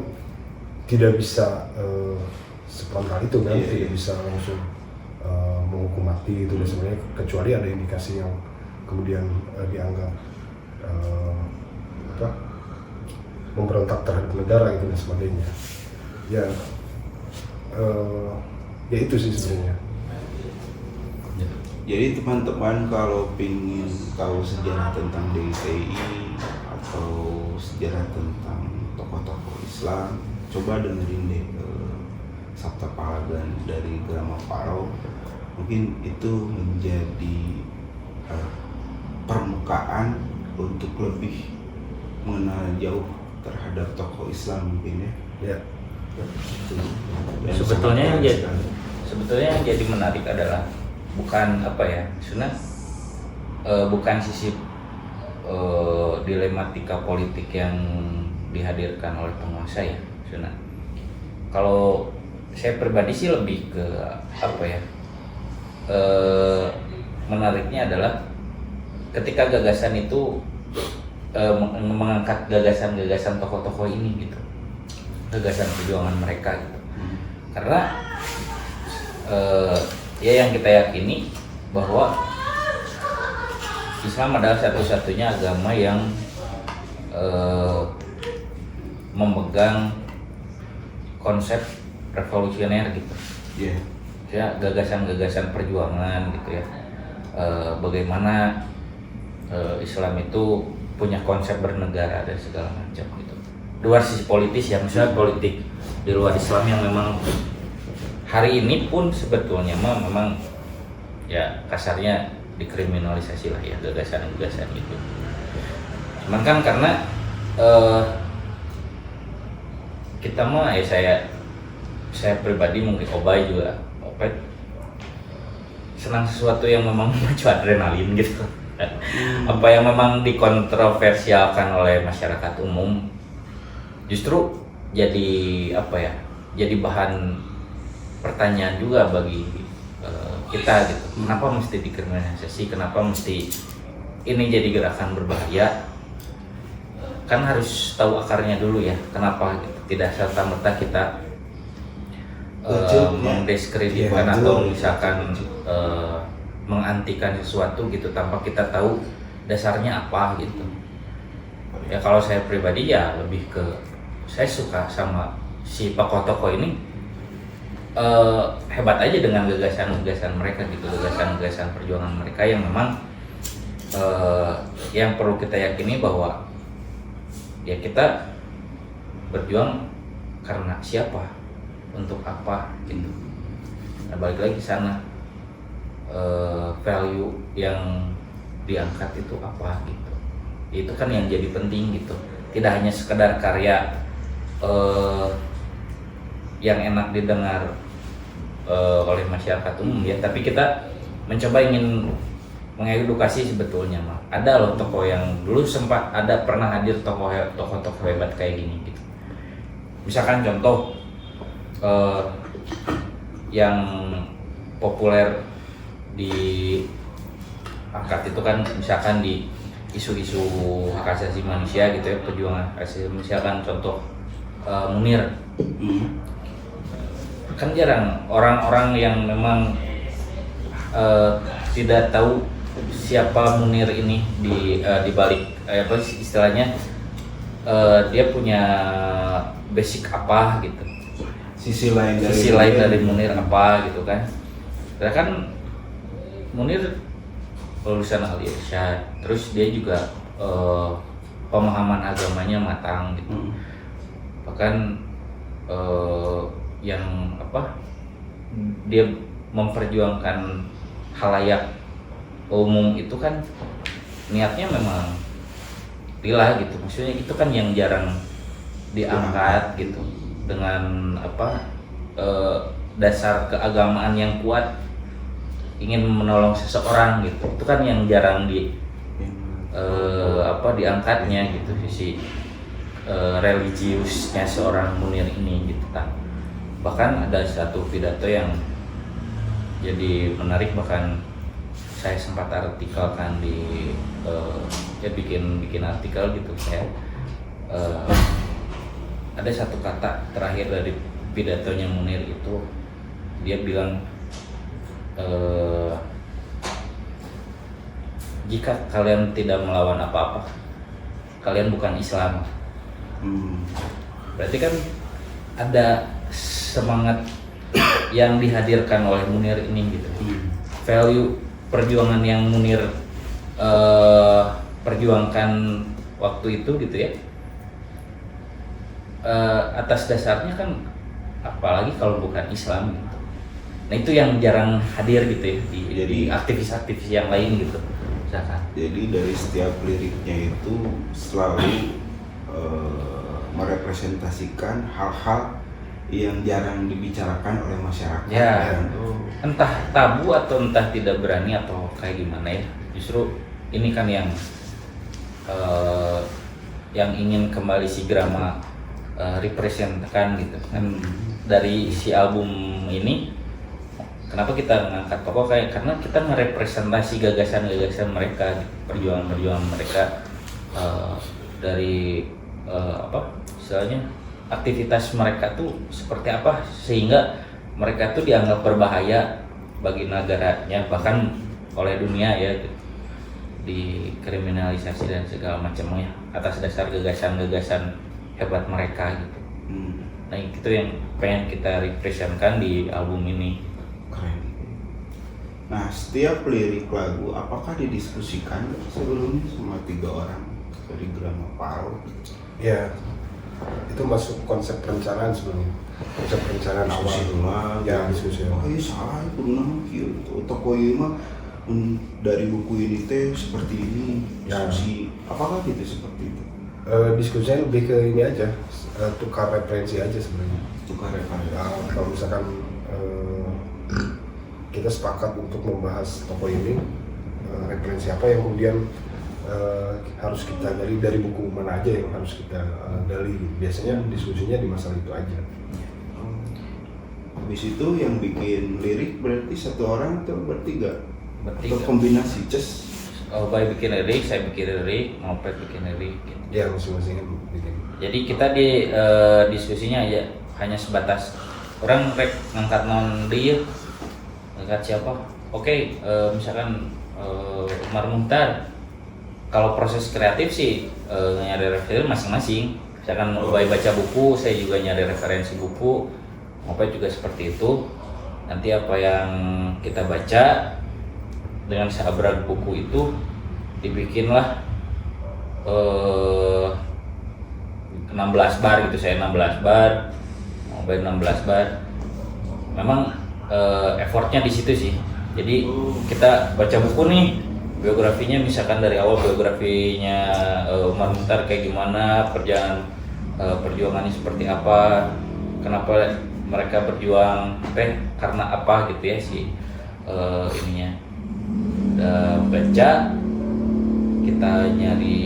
tidak bisa sefrontal itu kan, tidak bisa langsung menghukum mati itu dan sebenarnya, kecuali ada indikasi yang kemudian dianggap memberontak terhadap negara gitu dan sebagainya. Ya itu sih sebenarnya. Jadi teman-teman kalau ingin tahu sejarah tentang DITI atau sejarah tentang tokoh-tokoh Islam, coba dengerin deh Sabta Palagan dari Garama Parau. Mungkin itu menjadi permukaan untuk lebih mengenal jauh terhadap tokoh Islam mungkin ya. Sebetulnya yang jadi menarik adalah bukan bukan sisi dilematika politik yang dihadirkan oleh penguasa ya, kalau saya pribadi sih lebih ke menariknya adalah ketika gagasan itu mengangkat gagasan tokoh-tokoh ini gitu, gagasan perjuangan mereka gitu. Karena ya yang kita yakini bahwa Islam adalah satu-satunya agama yang memegang konsep revolusioner gitu. Ya, gagasan-gagasan perjuangan gitu ya. Bagaimana Islam itu punya konsep bernegara dan segala macam gitu. Luar sisi politis ya, misalnya politik di luar Islam yang memang hari ini pun sebetulnya memang ya kasarnya dikriminalisasi lah ya gagasan-gagasan itu. Cuman kan karena kita mah ya saya pribadi mungkin Obay juga Opet senang sesuatu yang memang memacu adrenalin gitu. Apa yang memang dikontroversialkan oleh masyarakat umum justru jadi apa ya, jadi bahan pertanyaan juga bagi kita gitu. Kenapa mesti dikriminalisasi, kenapa mesti ini jadi gerakan berbahaya? Kan harus tahu akarnya dulu ya, kenapa gitu. Tidak serta-merta kita mendiskreditkan atau misalkan mengantikan sesuatu gitu tanpa kita tahu dasarnya apa gitu. Ya kalau saya pribadi ya lebih ke saya suka sama si tokoh-tokoh ini, hebat aja dengan gagasan-gagasan mereka gitu, gagasan-gagasan perjuangan mereka yang memang yang perlu kita yakini bahwa ya kita berjuang karena siapa, untuk apa gitu. Nah, balik lagi ke sana, value yang diangkat itu apa gitu. Itu kan yang jadi penting gitu. Tidak hanya sekedar karya yang enak didengar oleh masyarakat umum ya, tapi kita mencoba ingin mengedukasi sebetulnya mah. Ada loh tokoh yang dulu sempat ada pernah hadir tokoh-tokoh hebat kayak gini gitu. Misalkan contoh yang populer di angkat itu kan misalkan di isu-isu hak asasi manusia gitu ya, perjuangan hak asasi manusia, misalkan contoh Munir. Kan jarang orang-orang yang memang tidak tahu siapa Munir ini di balik apa istilahnya, dia punya basic apa gitu, sisi lain dari Munir apa gitu kan. Karena kan Munir lulusan Al-Irsyad, terus dia juga pemahaman agamanya matang gitu. Bahkan yang apa, dia memperjuangkan halayak umum itu kan niatnya memang lillah gitu. Maksudnya itu kan yang jarang diangkat gitu, dengan apa dasar keagamaan yang kuat, ingin menolong seseorang gitu. Itu kan yang jarang diangkatnya gitu, sisi religiusnya seorang Munir ini gitu kan. Bahkan ada satu pidato yang jadi menarik, bahkan saya sempat artikelkan di bikin artikel gitu. Saya ada satu kata terakhir dari pidatonya Munir itu, dia bilang jika kalian tidak melawan apa-apa, kalian bukan Islam. Berarti kan ada semangat yang dihadirkan oleh Munir ini gitu. Value perjuangan yang Munir perjuangkan waktu itu gitu ya, atas dasarnya kan apalagi kalau bukan Islam gitu. Nah itu yang jarang hadir gitu ya di aktivis-aktivis yang lain gitu misalkan. Jadi dari setiap liriknya itu selalu merepresentasikan hal-hal yang jarang dibicarakan oleh masyarakat ya, entah tabu atau entah tidak berani atau kayak gimana ya. Justru ini kan yang ingin kembali si Grama representkan gitu kan. Dari si album ini kenapa kita mengangkat tokoh kayak, karena kita merepresentasi gagasan-gagasan mereka, perjuangan-perjuangan mereka, dari istilahnya aktivitas mereka tuh seperti apa sehingga mereka tuh dianggap berbahaya bagi negaranya, bahkan oleh dunia ya, dikriminalisasi dan segala macamnya atas dasar gagasan-gagasan hebat mereka gitu. Nah itu yang pengen kita representkan di album ini. Keren. Nah setiap lirik lagu apakah didiskusikan sebelumnya sama 3 orang dari Grama Parau. Ya, itu masuk konsep perencanaan sebenarnya. Konsep perencanaan awal. Ya, diskusi. Oh iya salah itu nama gitu. Toko ini mah dari buku ini teh seperti ini. Ya. Diskusi apakah gitu seperti itu? Diskusinya lebih ke ini aja, tukar referensi aja sebenarnya. Tukar referensi. Ya, kalau misalkan kita sepakat untuk membahas toko ini, referensi apa yang kemudian harus kita gali dari buku mana aja yang harus kita gali. Biasanya diskusinya di masalah itu aja. Habis itu yang bikin lirik berarti satu orang atau bertiga? Bertiga. Atau kombinasi just Baik bikin lirik, saya bikin lirik, Ngopet bikin lirik gitu. Ya, masing-masing bikin. Jadi kita di diskusinya aja hanya sebatas orang rek ngangkat non dia, ngangkat siapa? Oke, misalkan Umar Muhtar. Kalau proses kreatif sih nyari referensi masing-masing. Misalkan baik baca buku, saya juga nyari referensi buku. Ngopet juga seperti itu. Nanti apa yang kita baca dengan seabrag buku itu dibikinlah 16 bar gitu, saya 16 bar, mau bayar 16 bar. Memang effortnya di situ sih. Jadi kita baca buku nih, biografinya misalkan dari awal biografinya Umar Muhtar kayak gimana, perjuangannya seperti apa, kenapa mereka berjuang, karena apa gitu ya sih ininya. Udah baca, kita nyari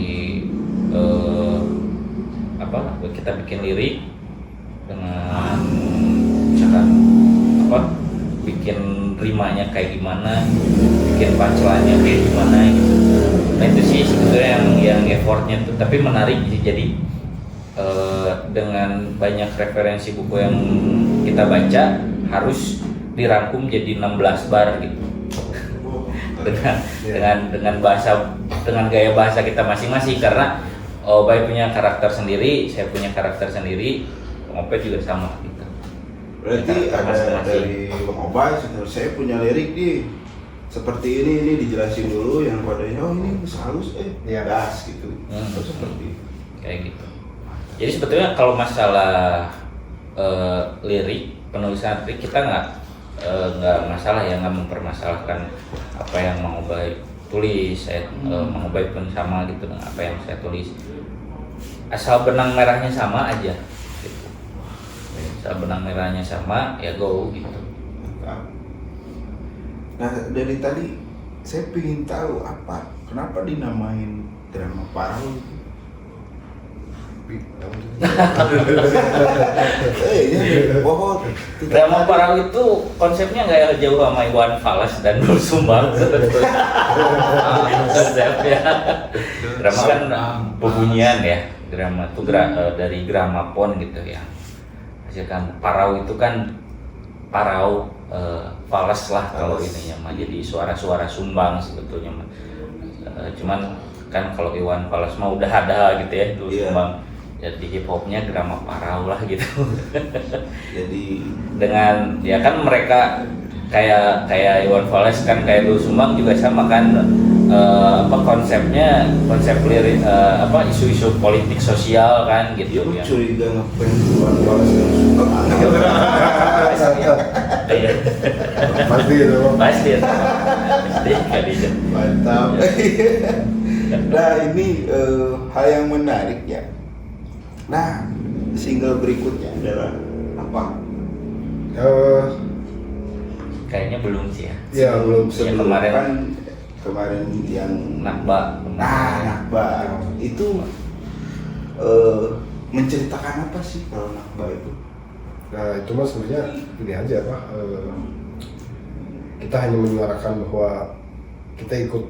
kita bikin lirik dengan misalkan bikin rimanya kayak gimana, bikin punchline-nya kayak gimana gitu. Nah itu sih sebetulnya yang effortnya tuh, tapi menarik sih. Jadi dengan banyak referensi buku yang kita baca harus dirangkum jadi 16 bar gitu. dengan bahasa, dengan gaya bahasa kita masing-masing, karena Bay punya karakter sendiri, saya punya karakter sendiri, Ngopet juga sama gitu. Berarti ada dari Bang Obay, saya punya lirik nih seperti ini dijelasin dulu, yang padanya oh ini halus gas gitu. Seperti itu. Kayak gitu. Jadi sebetulnya kalau masalah lirik, penulisan lirik kita nggak masalah ya, nggak mempermasalahkan apa yang Mang Obay tulis. Saya Mang Obay pun sama gitu dengan apa yang saya tulis, asal benang merahnya sama aja gitu. Asal benang merahnya sama ya go gitu. Nah dari tadi saya ingin tahu kenapa dinamain Grama Parau. Grama Parau itu konsepnya nggak jauh sama Iwan Fals dan Doel Sumbang sebetulnya. Konsepnya Grama kan bebunyian ya, Grama itu dari gramafon gitu ya. Hasilkan Parau itu kan Parau, Fals lah kalau ininya mah, jadi suara-suara sumbang sebetulnya mah. Cuman kan kalau Iwan Fals mah udah ada gitu ya, Doel Sumbang. Jadi hip hopnya Grama Parau lah gitu. Jadi dengan ya kan mereka kayak Iwan Fals kan, kayak Doel Sumbang juga sama kan, konsepnya konsep lirik isu-isu politik sosial kan gitu ya. Curiga ngefans Iwan Fals yang suka Pasti itu. Pasti kalinya. Mantap. Nah ini hal yang menarik ya. Nah single berikutnya adalah apa? Kayaknya belum sih ya. Ya belum. Sebelum kemarin kemarin yang Nakba. Nakba itu menceritakan apa sih kalau Nakba itu? Nah itu mas sebenarnya ini aja kita hanya menyuarakan bahwa kita ikut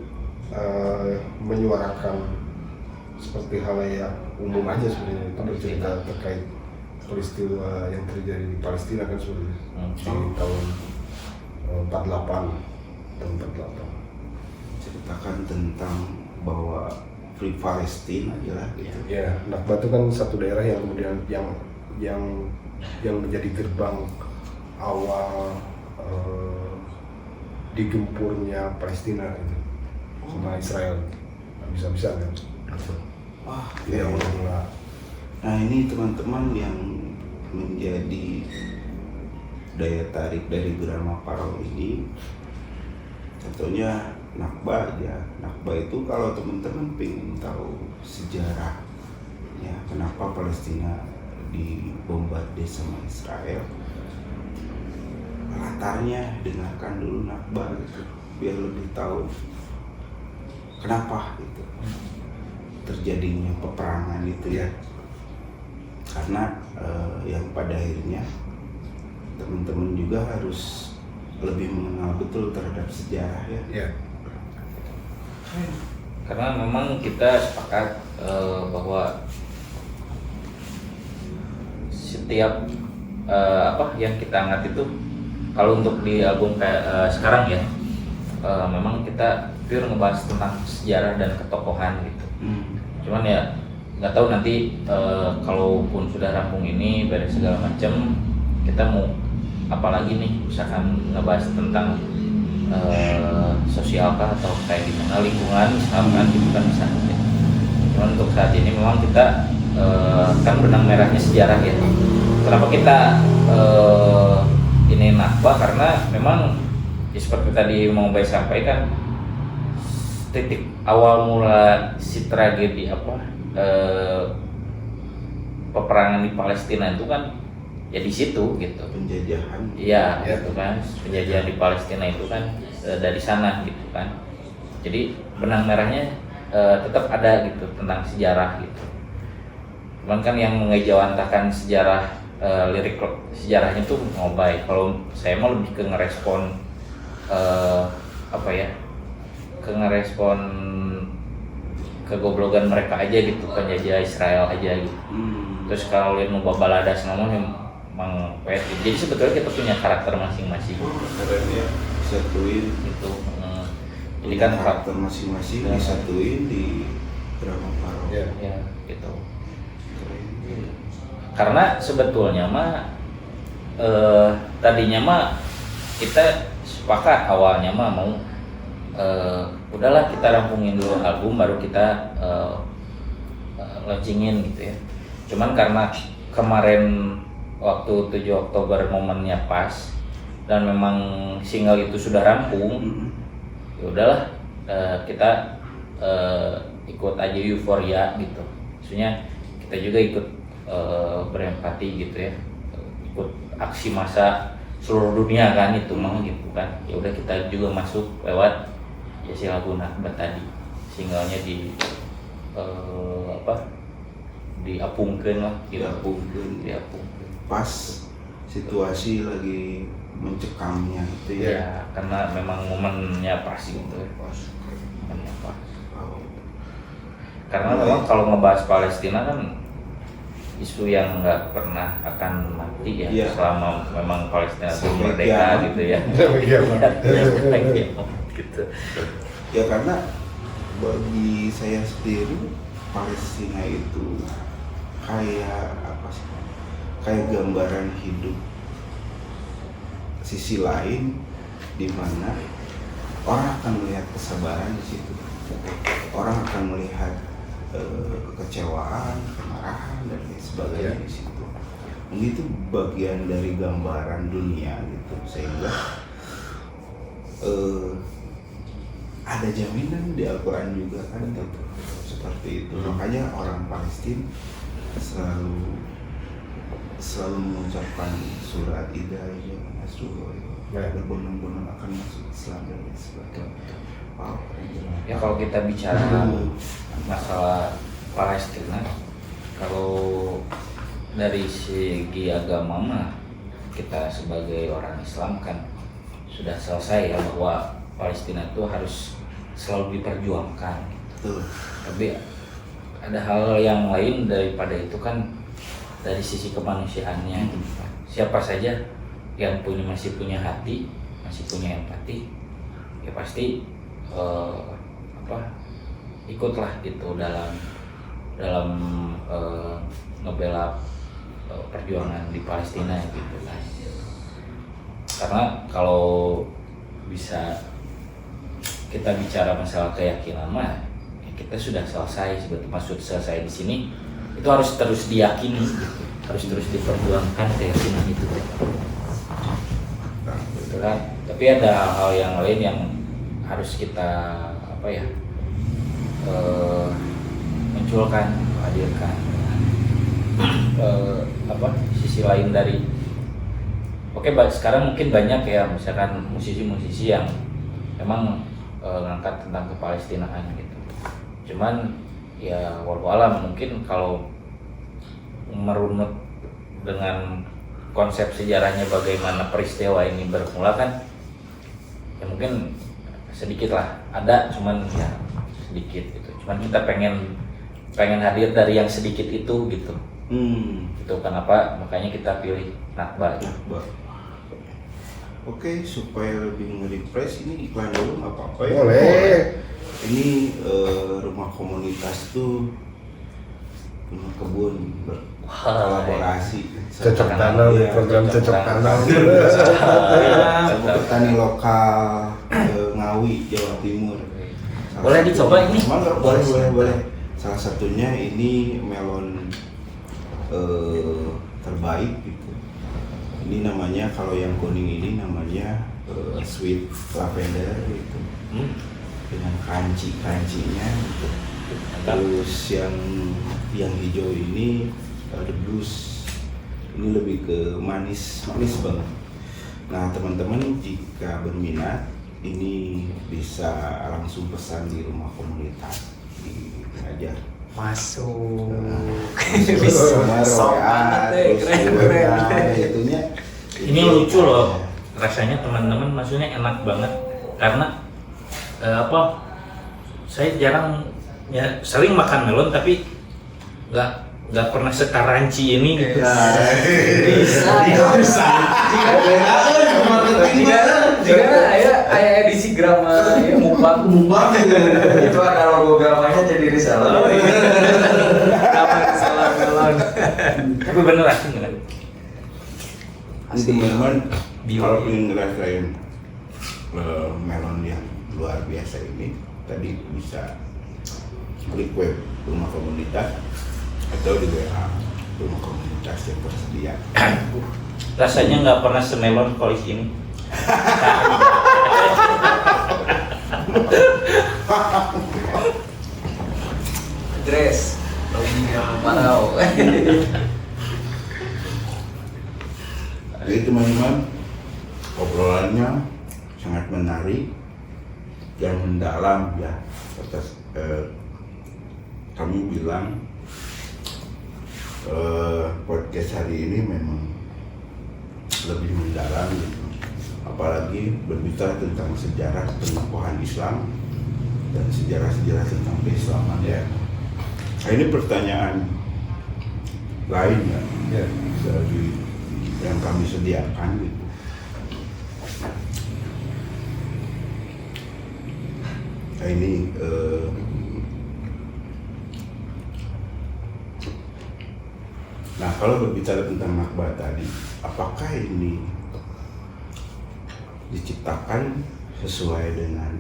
menyuarakan seperti halayak umum aja sebenarnya. Itu bercerita terkait peristiwa yang terjadi di Palestina kan sebenarnya di tahun 48. Ceritakan tentang bahwa Free Palestine aja lah gitu. Ya, Nakba itu kan satu daerah yang kemudian yang menjadi gerbang awal digempurnya Palestina gitu sama Israel, bisa-bisa kan. Wah, ya Allah. nah ini teman-teman yang menjadi daya tarik dari Grama Parau ini, contohnya Nakba aja. Nakba itu kalau teman-teman pengen tahu sejarah ya kenapa Palestina dibombardir sama Israel, latarnya dengarkan dulu Nakba gitu, biar lebih tahu kenapa gitu terjadinya peperangan itu ya. Karena yang pada akhirnya teman-teman juga harus lebih mengenal betul terhadap sejarah ya. Ya. Karena memang kita sepakat bahwa setiap yang kita angkat itu, kalau untuk di album kayak sekarang ya, memang kita pure ngebahas tentang sejarah dan ketokohan gitu. Cuman ya nggak tahu nanti kalaupun sudah rampung ini beres segala macam, kita mau apalagi nih, misalkan ngebahas tentang sosial kah atau kayak gimana, lingkungan misalkan gitu kan bisa. Cuman untuk saat ini memang kita kan benang merahnya sejarah ya. Kenapa kita ini Nakba, karena memang ya seperti tadi mau Bay sampaikan, titik awal mula si tragedi peperangan di Palestina itu kan ya di situ gitu. Penjajahan. Iya, gitu kan. Penjajahan di Palestina itu kan dari sana gitu kan. Jadi benang merahnya tetap ada gitu tentang sejarah gitu. Cuman kan yang mengejawantahkan sejarah lirik sejarahnya tuh Ngobay. Kalau saya mau lebih ke ngerespon ngerespon kegoblogan mereka aja gitu, penjajah Israel aja gitu. Terus kalau lihat mau baladas namanya emang poetik. Jadi sebetulnya kita punya karakter masing-masing. Keren ya, disatuin Gitu. Jadi punya kan karakter masing-masing Ya. disatuin di Grama Parau. Ya. ya gitu. Keren. Karena sebetulnya mah tadinya mah kita sepakat awalnya mah mau udahlah kita rampungin dulu album baru kita launchingin gitu ya. Cuman karena kemarin waktu 7 Oktober momennya pas dan memang single itu sudah rampung, ya udahlah kita ikut aja euforia gitu. Maksudnya kita juga ikut berempati gitu ya, ikut aksi massa seluruh dunia kan itu mah gitu kan. Ya udah kita juga masuk lewat ya si lagu Nakba tadi, singlenya diapungkeun lah, Diapungkeun. diapungkeun. Pas situasi lagi mencekamnya itu ya. Ya karena memang momennya pas gitu ya. Momennya pas. Oh. Karena memang kalau ngebahas Palestina kan isu yang nggak pernah akan mati ya, Iya. selama memang Palestina belum Sampai merdeka kiamat. gitu ya. Sampai kiamat. Sampai kiamat gitu. Ya karena bagi saya sendiri Palestina itu kayak apa sih? Kayak gambaran hidup sisi lain di mana orang akan melihat kesabaran di situ. Orang akan melihat kekecewaan, kemarahan dan lain sebagainya di situ. Dan itu bagian dari gambaran dunia gitu, sehingga ada jaminan di Al-Quran juga kan gitu, seperti itu. Makanya orang Palestina selalu mengucapkan surat Idza Nasrullah, berbondong-bondong akan masuk Islam dan lain sebagainya. Wow, keren. Ya kalau kita bicara masalah Palestina, kalau dari segi agama mah kita sebagai orang Islam kan sudah selesai ya bahwa Palestina itu harus selalu diperjuangkan. Betul. Tapi ada hal yang lain daripada itu kan, dari sisi kemanusiaannya. Siapa saja yang masih punya hati, masih punya empati, ya pasti ikutlah gitu dalam ngebela perjuangan di Palestina gitu kan. Karena kalau bisa kita bicara masalah keyakinan mah, ya kita sudah selesai, sebetulnya maksud selesai di sini itu harus terus diyakini, harus terus diperjuangkan keyakinan itu. Gitu kan. Tapi ada hal-hal yang lain yang harus kita munculkan, hadirkan. Sisi lain dari sekarang mungkin banyak ya misalkan musisi-musisi yang emang ngangkat tentang kepalestinaan gitu. Cuman ya walau alam mungkin kalau merunut dengan konsep sejarahnya bagaimana peristiwa ini bermula kan ya mungkin sedikit lah ada, cuman ya sedikit gitu. Cuman kita pengen hadir dari yang sedikit itu gitu. Itu kenapa makanya kita pilih Nakba. Oke, supaya lebih nge-refresh ini iklan dulu nggak apa-apa ya? Boleh. Ini rumah komunitas tuh punya kebun berkolaborasi. Cocok tanam, program cocok tanam. Sama petani lokal Ngawi, Jawa Timur. Boleh dicoba ini? Boleh. Salah satunya ini melon terbaik gitu. Ini namanya, kalau yang kuning ini namanya sweet lavender gitu. Dengan crunchy-nya gitu. Terus yang hijau ini the blues. Ini lebih ke manis banget. Nah, teman-teman jika berminat ini bisa langsung pesan di rumah komunitas di Ajar. Masuk. Ini lucu loh, rasanya teman-teman, maksudnya enak banget karena saya jarang ya sering makan melon tapi nggak pernah sekaranci ini gitu. Jika ayah edisi grama ya mukbang itu ada logo gramanya jadi risalah. Grama risalah melon. Tapi bener asing kan? Ini teman-teman kalau ingin ngerasain melon yang luar biasa ini, tadi bisa klik web rumah komunitas atau di WA rumah komunitas yang tersedia. Rasanya nggak pernah semelon polis ini. Dress, lagi parau. Jadi teman-teman, obrolannya sangat menarik dan mendalam ya. Atas kami bilang podcast hari ini memang lebih mendalam gitu. Apalagi berbicara tentang sejarah pengokohan Islam dan sejarah-sejarah tentang keislaman ya. Nah, ini pertanyaan lain ya dari yang kami sediakan gitu. Nah, ini nah kalau berbicara tentang Nakba tadi, apakah ini diciptakan sesuai dengan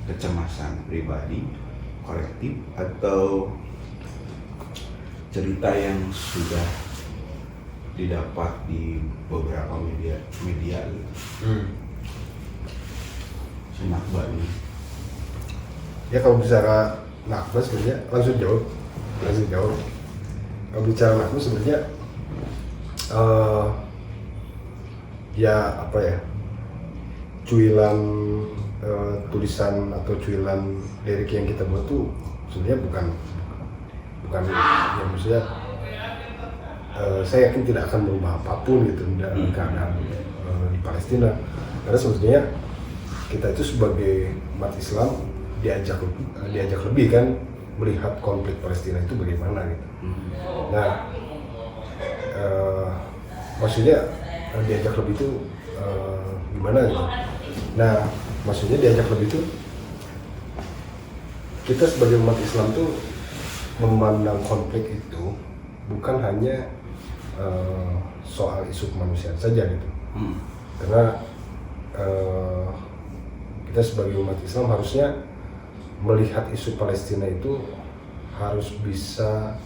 kecemasan pribadi, kolektif, atau cerita yang sudah didapat di beberapa media gitu. Si Nakba ini. Ya kalau bicara Nakba sebenarnya langsung jawab. Kalau bicara Nakba sebenarnya cuilan tulisan atau cuilan lirik yang kita buat tuh sebenarnya bukan ya maksudnya saya yakin tidak akan merubah apapun gitu dalam keadaan di Palestina, karena sebetulnya kita itu sebagai umat Islam diajak lebih kan melihat konflik Palestina itu bagaimana gitu. Nah maksudnya diajak lebih itu gimana gitu. Nah maksudnya diajak lebih itu kita sebagai umat Islam tuh memandang konflik itu bukan hanya soal isu kemanusiaan saja gitu. Karena kita sebagai umat Islam harusnya melihat isu Palestina itu harus bisa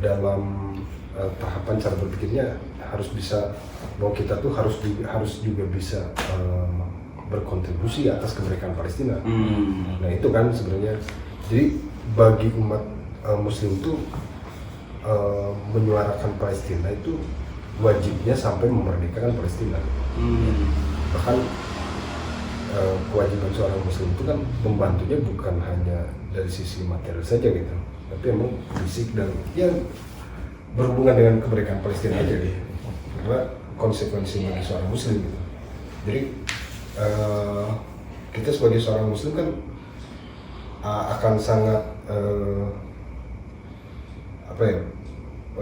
dalam tahapan cara berpikirnya harus bisa bahwa kita tuh harus juga bisa berkontribusi atas kemerdekaan Palestina. Nah itu kan sebenarnya, jadi bagi umat Muslim itu menyuarakan Palestina itu wajibnya sampai memerdekakan Palestina. Bahkan kewajiban seorang Muslim itu kan membantunya bukan hanya dari sisi material saja gitu, tapi emang fisik dan ya berhubungan dengan kemerdekaan Palestina aja gitu. Karena konsekuensi bagi seorang Muslim gitu. Jadi kita sebagai seorang Muslim kan akan sangat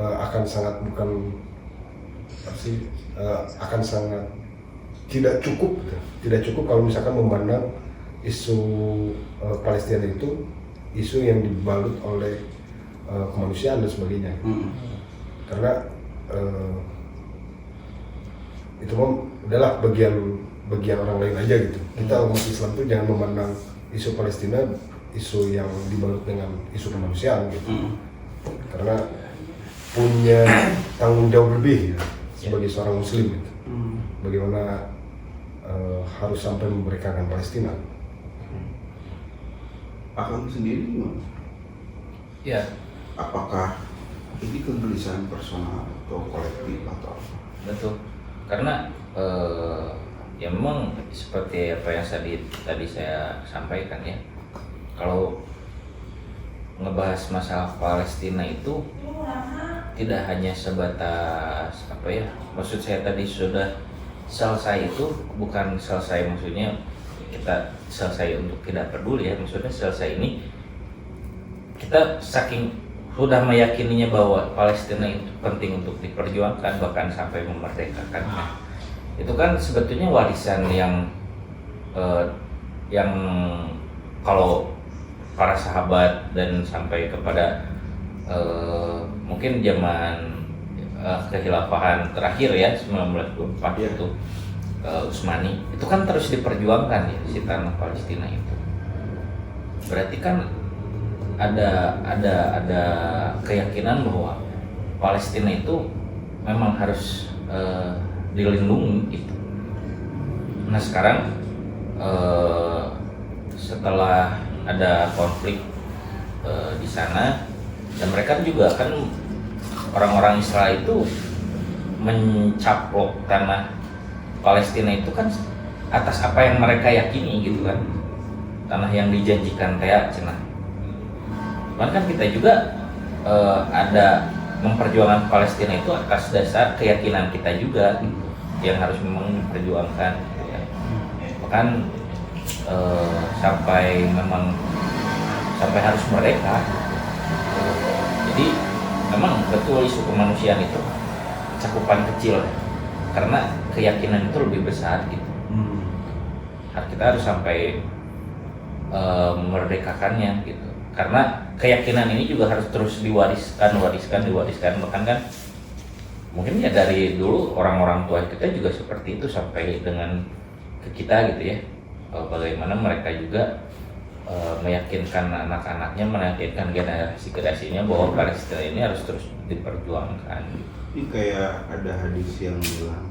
akan sangat bukan apa sih, akan sangat tidak cukup kalau misalkan memandang isu Palestina itu isu yang dibalut oleh kemanusiaan dan sebagainya. Karena itu adalah bagian orang lain aja gitu. Kita umat Islam tuh jangan memandang isu Palestina isu yang dibalut dengan isu kemanusiaan gitu. Karena punya tanggung jawab lebih ya, sebagai seorang Muslim gitu. Bagaimana harus sampai memerdekakan Palestina. Akang sendiri gimana? Ya, Apakah ini kegelisahan personal atau kolektif atau apa? betul. Karena ya memang seperti apa yang tadi saya sampaikan ya. Kalau ngebahas masalah Palestina itu tidak hanya sebatas apa ya, maksud saya tadi sudah selesai itu bukan selesai maksudnya kita selesai untuk tidak peduli ya, maksudnya selesai ini kita saking sudah meyakininya bahwa Palestina itu penting untuk diperjuangkan bahkan sampai memerdekakannya. Itu kan sebetulnya warisan yang kalau para sahabat dan sampai kepada mungkin zaman kekhilafahan terakhir ya 1924 itu Utsmani itu kan terus diperjuangkan ya si tanah Palestina itu. Berarti kan ada keyakinan bahwa Palestina itu memang harus dilindungi gitu. Nah sekarang setelah ada konflik di sana dan mereka juga kan orang-orang Israel itu mencaplok tanah Palestina itu kan atas apa yang mereka yakini gitu kan, tanah yang dijanjikan kayak cenah. Cuman kan kita juga ada memperjuangkan Palestina itu atas dasar keyakinan kita juga gitu, yang harus memang diperjuangkan gitu ya. Bahkan sampai harus merdeka. Jadi memang betul isu kemanusiaan itu cakupan kecil karena keyakinan itu lebih besar gitu. Kita harus sampai memerdekakannya gitu. Karena keyakinan ini juga harus terus diwariskan bahkan kan mungkin ya dari dulu orang-orang tua kita juga seperti itu sampai dengan ke kita gitu ya. Bagaimana mereka juga meyakinkan anak-anaknya, meyakinkan generasi-generasinya bahwa Palestina ini harus terus diperjuangkan. Ini kayak ada hadis yang bilang,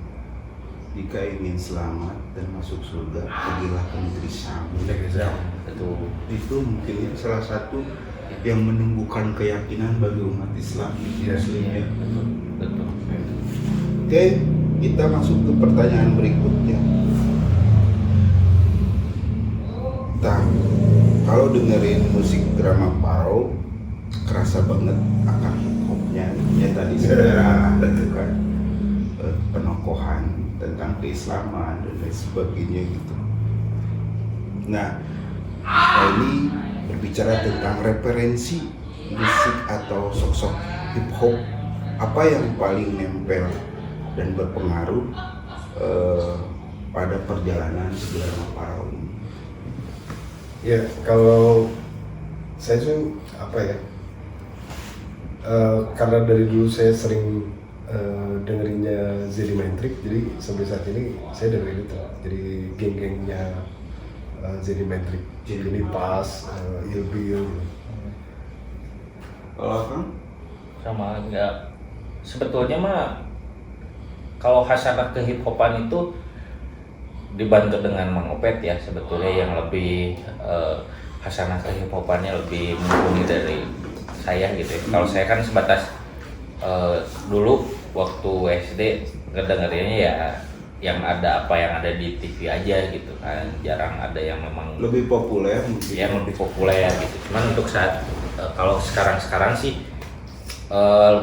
jika ingin selamat dan masuk surga, pergilah ke negeri Syam. Betul. Itu mungkin salah satu yang menumbuhkan keyakinan bagi umat Islam. Muslimnya. Betul. Oke, kita masuk ke pertanyaan berikutnya. Kalau dengerin musik drama Paro, kerasa banget akan hip hopnya. Ya tadi saudara itu kan penokohan tentang keislaman dan lain sebagainya gitu. Nah, ini berbicara tentang referensi musik atau sosok hip hop, apa yang paling nempel dan berpengaruh pada perjalanan drama Paro ini? Ya, kalau saya tuh apa ya, karena dari dulu saya sering dengerinnya Zedi Main Trick, jadi sampai saat ini saya dengerin itu. Jadi geng-gengnya Zenimetric, jadi pas, ilbil. Kalau Kang? Sama enggak, sebetulnya mah kalau hasanah kehip-hopan itu dibantu dengan Mang Opet ya, sebetulnya yang lebih hasanah kehip-hopannya lebih mumpuni dari saya gitu ya. Kalau saya kan sebatas dulu waktu SD ngedengerinnya ya yang ada apa yang ada di TV aja gitu kan, jarang ada yang memang Lebih populer mungkin. yang lebih populer gitu. Cuman untuk saat kalau sekarang sih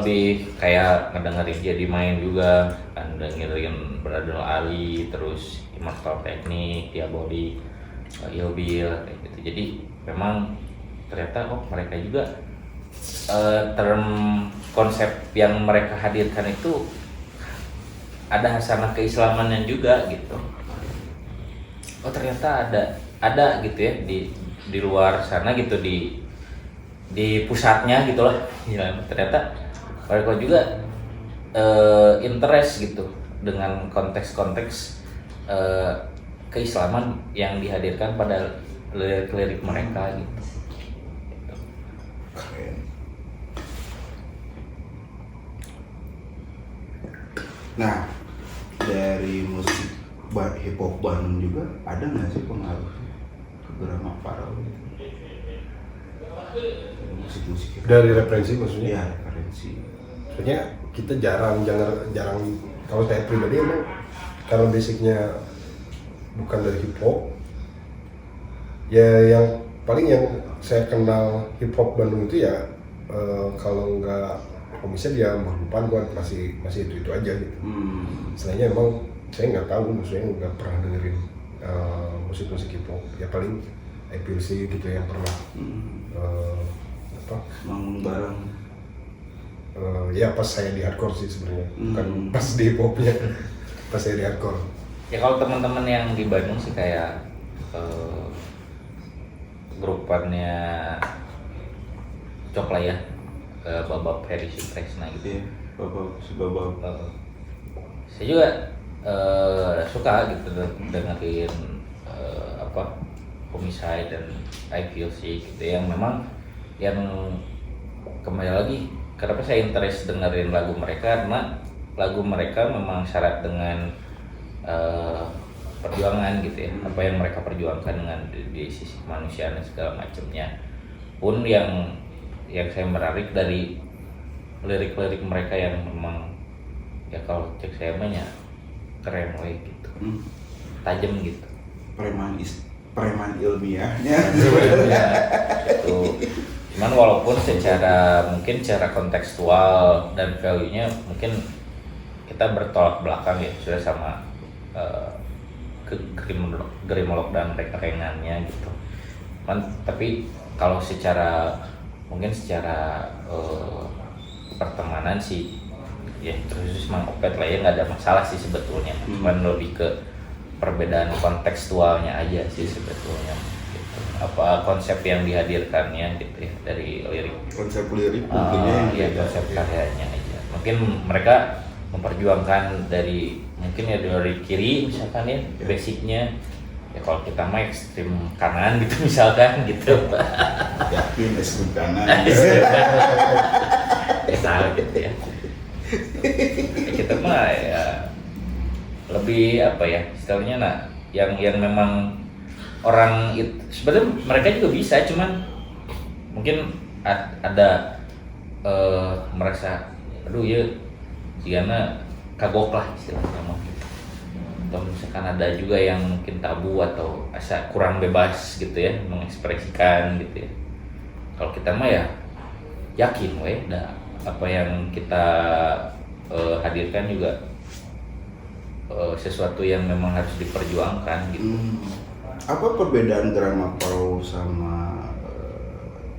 lebih kayak ngedengerin jadi main juga kan, dengerin Brother Ali, terus Immortal Technique, Diabolic, Ilbil kayak gitu. Jadi memang ternyata mereka juga term konsep yang mereka hadirkan itu ada hasanah keislamannya juga gitu. Ternyata ada gitu ya di luar sana gitu, di pusatnya gitulah ya, ternyata mereka juga interest gitu dengan konteks-konteks keislaman yang dihadirkan pada lirik-lirik mereka gitu. Keren. Nah, dari musik hip hop Bandung juga ada nggak sih pengaruh ke Gramma Farao gitu? Musik-musik hip hop. Dari referensi maksudnya? Iya, referensi. Soalnya kita jarang kalau saya pribadi emang karena basicnya bukan dari hip hop, ya yang paling yang saya kenal hip hop Bandung itu ya kalau nggak komisnya dia Mahlupan, gua masih itu aja gitu. Selainnya emang saya nggak tahu, maksudnya nggak pernah dengerin musik-musik hip hop, ya paling IPLC gitu yang pernah Manggung bareng. Ya pas saya di hardcore sih sebenarnya, bukan pas di hip hopnya, pas saya di hardcore. Ya kalau teman-teman yang di Bandung sih kayak grupannya Cok lah ya, Babak Ferry Sutresna gitu. Iya, Babak. Saya juga suka gitu dengerin Homicide dan I Feel Sick gitu, yang memang yang kembali lagi kenapa saya interest dengerin lagu mereka, karena lagu mereka memang syarat dengan perjuangan gitu ya, apa yang mereka perjuangkan dengan di sisi kemanusiaan dan segala macamnya. Pun yang saya menarik dari lirik-lirik mereka yang memang ya kalau cek saya banyak keren gitu, tajam gitu. Preman ilmiahnya. Itu cuman walaupun mungkin secara kontekstual dan value-nya mungkin kita bertolak belakang ya sudah sama Grimolog dan rek-rengannya gitu. Tapi kalau mungkin secara pertemanan sih ya terus Mang Opet lah ya, nggak ada masalah sih sebetulnya. Cuman lebih ke perbedaan kontekstualnya aja sih sebetulnya gitu. Apa konsep yang dihadirkannya gitu ya dari lirik, Konsep lirik mungkinnya ya konsep karyanya aja. Mungkin mereka memperjuangkan dari kiri misalkan ya, basicnya ya, kalau kita mah ekstrim kanan gitu misalkan gitu. Yakin ekstrim kanan. Ya salah gitu ya. Kita mah ya lebih apa ya istilahnya yang memang orang itu sebenarnya mereka juga bisa, cuman mungkin ada merasa aduh ya Diana kagok lah istilahnya mah gitu. Atau misalkan ada juga yang mungkin tabu atau asa kurang bebas gitu ya mengekspresikan gitu ya. Kalau kita mah ya yakin apa yang kita hadirkan juga sesuatu yang memang harus diperjuangkan gitu. Apa perbedaan Gramma Farao sama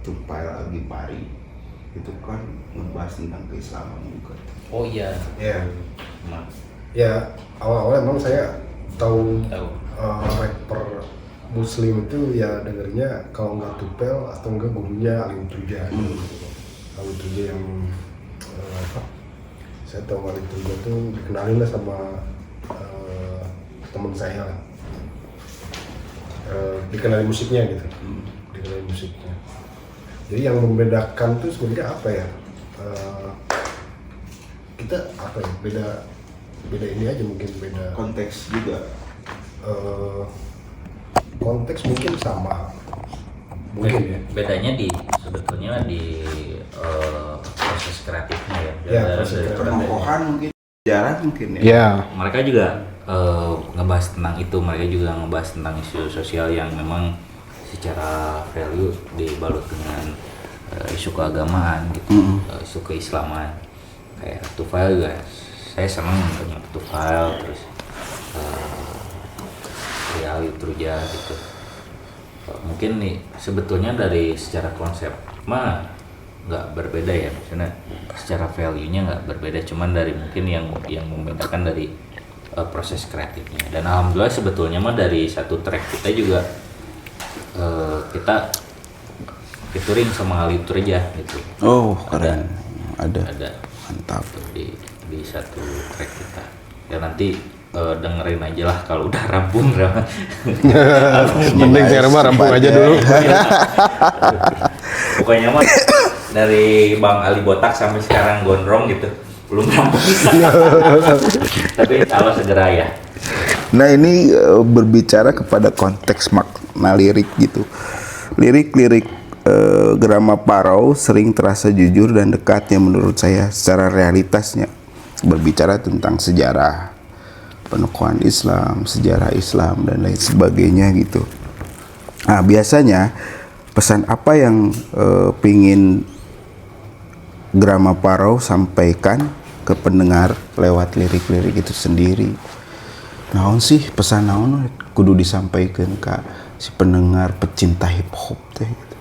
Tupai Agipari? Itu kan ngebahas tentang keislaman juga. Oh iya. Ya, Nah, ya awal-awal emang saya tahu rapper Muslim itu ya dengernya kalau nggak Tupel atau enggak gurunya Alim Tuja. Alim Tuja yang saya tahu Alim Tuja tuh dikenalin lah sama teman saya lah. dikenali musiknya gitu, dikenali musiknya. Jadi yang membedakan tuh sebenarnya apa ya? Kita apa ya? Beda ini aja mungkin beda. Konteks juga. Konteks mungkin sama. Mungkin ya. Bedanya sebetulnya di proses kreatifnya ya. Ya, proses kreatif. Penokohan mungkin, sejarah mungkin ya. Ya. Mereka juga ngebahas tentang itu, mereka juga ngebahas tentang isu sosial yang memang secara value dibalut dengan isu keagamaan gitu, isu keislaman. Kayak Tufail juga, saya senang punya Tufail, terus Real Itruja gitu. Mungkin nih sebetulnya dari secara konsep mah nggak berbeda ya, maksudnya secara value-nya nggak berbeda, cuman dari mungkin yang membedakan dari proses kreatifnya. Dan alhamdulillah sebetulnya mah dari satu track kita juga kita featuring sama Ali Itruja gitu. Oh, keren. Ada. Mantap. Di satu track kita. Ya nanti dengerin aja lah kalau udah rampung. Mending sekarang mah rampung aja dulu. Pokoknya mah dari Bang Ali Botak sampai sekarang gondrong gitu belum rampung. Tapi kalau segera ya. Nah ini berbicara kepada konteks makna lirik gitu. Lirik-lirik Grama Parau sering terasa jujur dan dekat yang menurut saya secara realitasnya berbicara tentang sejarah penokohan Islam, sejarah Islam dan lain sebagainya gitu. Nah biasanya pesan apa yang pingin Grama Parau sampaikan ke pendengar lewat lirik-lirik itu sendiri? Naon sih pesan naon kudu disampaikan ke si pendengar pecinta hip hop teh gitu.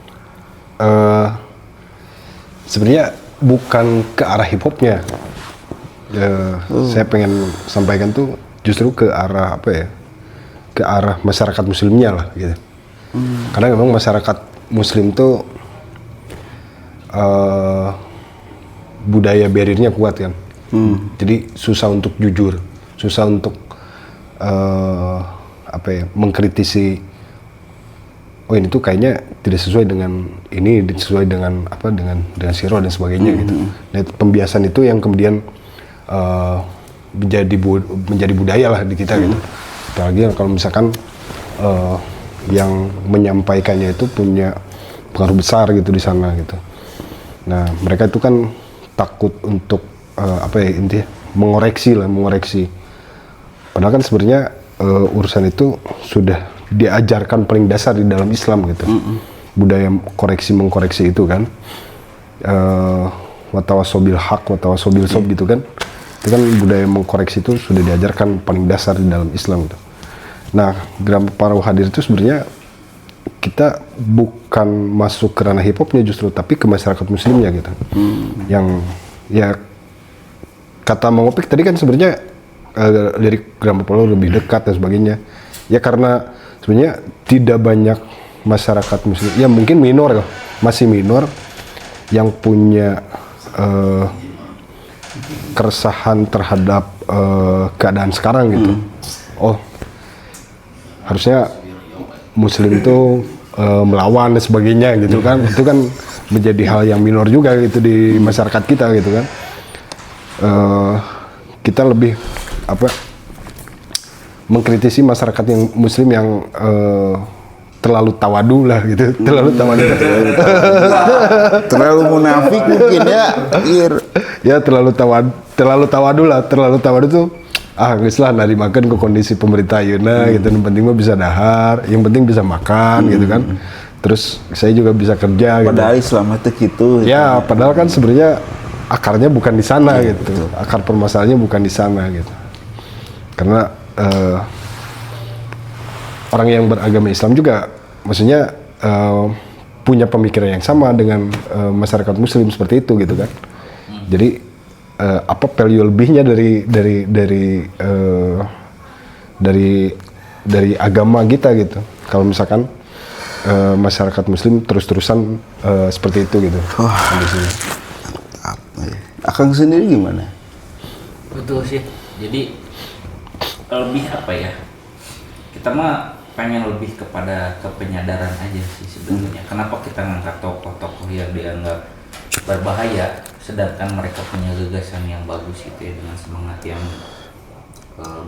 Sebenarnya bukan ke arah hip hopnya. Saya pengen sampaikan tuh justru ke arah apa ya? Ke arah masyarakat muslimnya lah gitu. Karena memang masyarakat muslim tuh budaya barriernya kuat kan. Jadi susah untuk jujur, susah untuk apa ya, mengkritisi. Oh ini tuh kayaknya tidak sesuai dengan ini, sesuai dengan apa, dengan siro dan sebagainya gitu. Nah pembiasan itu yang kemudian menjadi budaya lah di kita gitu. Apalagi kalau misalkan yang menyampaikannya itu punya pengaruh besar gitu di sana gitu. Nah mereka itu kan takut untuk apa ya intinya mengoreksi. Padahal kan sebenarnya urusan itu sudah diajarkan paling dasar di dalam Islam gitu. Budaya mengkoreksi itu kan. Watawasobil haq, watawasobil sob gitu kan. Itu kan budaya mengkoreksi itu sudah diajarkan paling dasar di dalam Islam gitu. Nah, Grama Parau hadir itu sebenarnya kita bukan masuk ke ranah hip hopnya justru, tapi ke masyarakat muslimnya gitu. Yang ya kata Mang Opik tadi kan sebenarnya lirik Grama Parau lebih dekat dan sebagainya. Ya karena sebenarnya tidak banyak masyarakat muslim, ya mungkin minor, masih minor yang punya keresahan terhadap keadaan sekarang gitu. Oh, harusnya muslim itu melawan dan sebagainya gitu kan. Itu kan menjadi hal yang minor juga gitu di masyarakat kita gitu kan. Kita lebih apa, mengkritisi masyarakat yang muslim yang terlalu tawadu lah gitu, terlalu tawadu, terlalu munafik mungkin ya, ya terlalu tawadu lah, terlalu tawadu tuh geus lah nari makan ke kondisi pemerintah yeuna gitu, yang penting mah bisa dahar, yang penting bisa makan gitu kan, terus saya juga bisa kerja. Padahal gitu. Islam itu gitu. Ya padahal kan sebenarnya akarnya bukan di sana gitu, betul. Akar permasalahannya bukan di sana gitu, karena orang yang beragama Islam juga maksudnya punya pemikiran yang sama dengan masyarakat muslim seperti itu gitu kan. Jadi apa value lebihnya dari agama kita gitu. Kalau misalkan masyarakat muslim terus-terusan seperti itu gitu. Kondisinya. Akang sendiri gimana? Betul sih. Jadi lebih apa ya? Kita mah pengen lebih kepada kepenyadaran aja sih sebenarnya. Kenapa kita ngangkat tokoh-tokoh yang dianggap berbahaya, sedangkan mereka punya gagasan yang bagus gitu ya, dengan semangat yang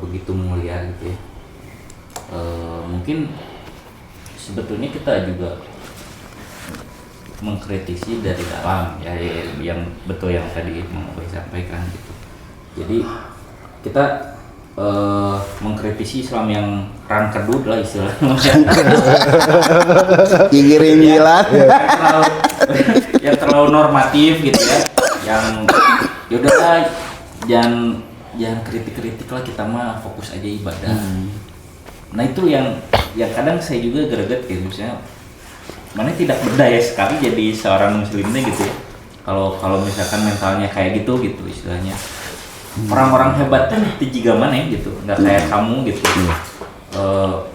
begitu mulia gitu ya. Mungkin sebetulnya kita juga mengkritisi dari dalam ya, yang betul yang tadi Mang Ubay sampaikan gitu. Jadi kita mengkritisi Islam yang rangkedut lah istilahnya. Gigirin jilat. Yang terlalu normatif gitu ya. Yang yaudah jangan kritik-kritik lah, kita mah fokus aja ibadah. Nah itu yang kadang saya juga greget gitu, misalnya mana tidak berdaya sekali jadi seorang muslimnya gitu ya. Kalau misalkan mentalnya kayak gitu istilahnya. Orang-orang hebatnya di juga mana ya gitu, nggak kayak kamu gitu.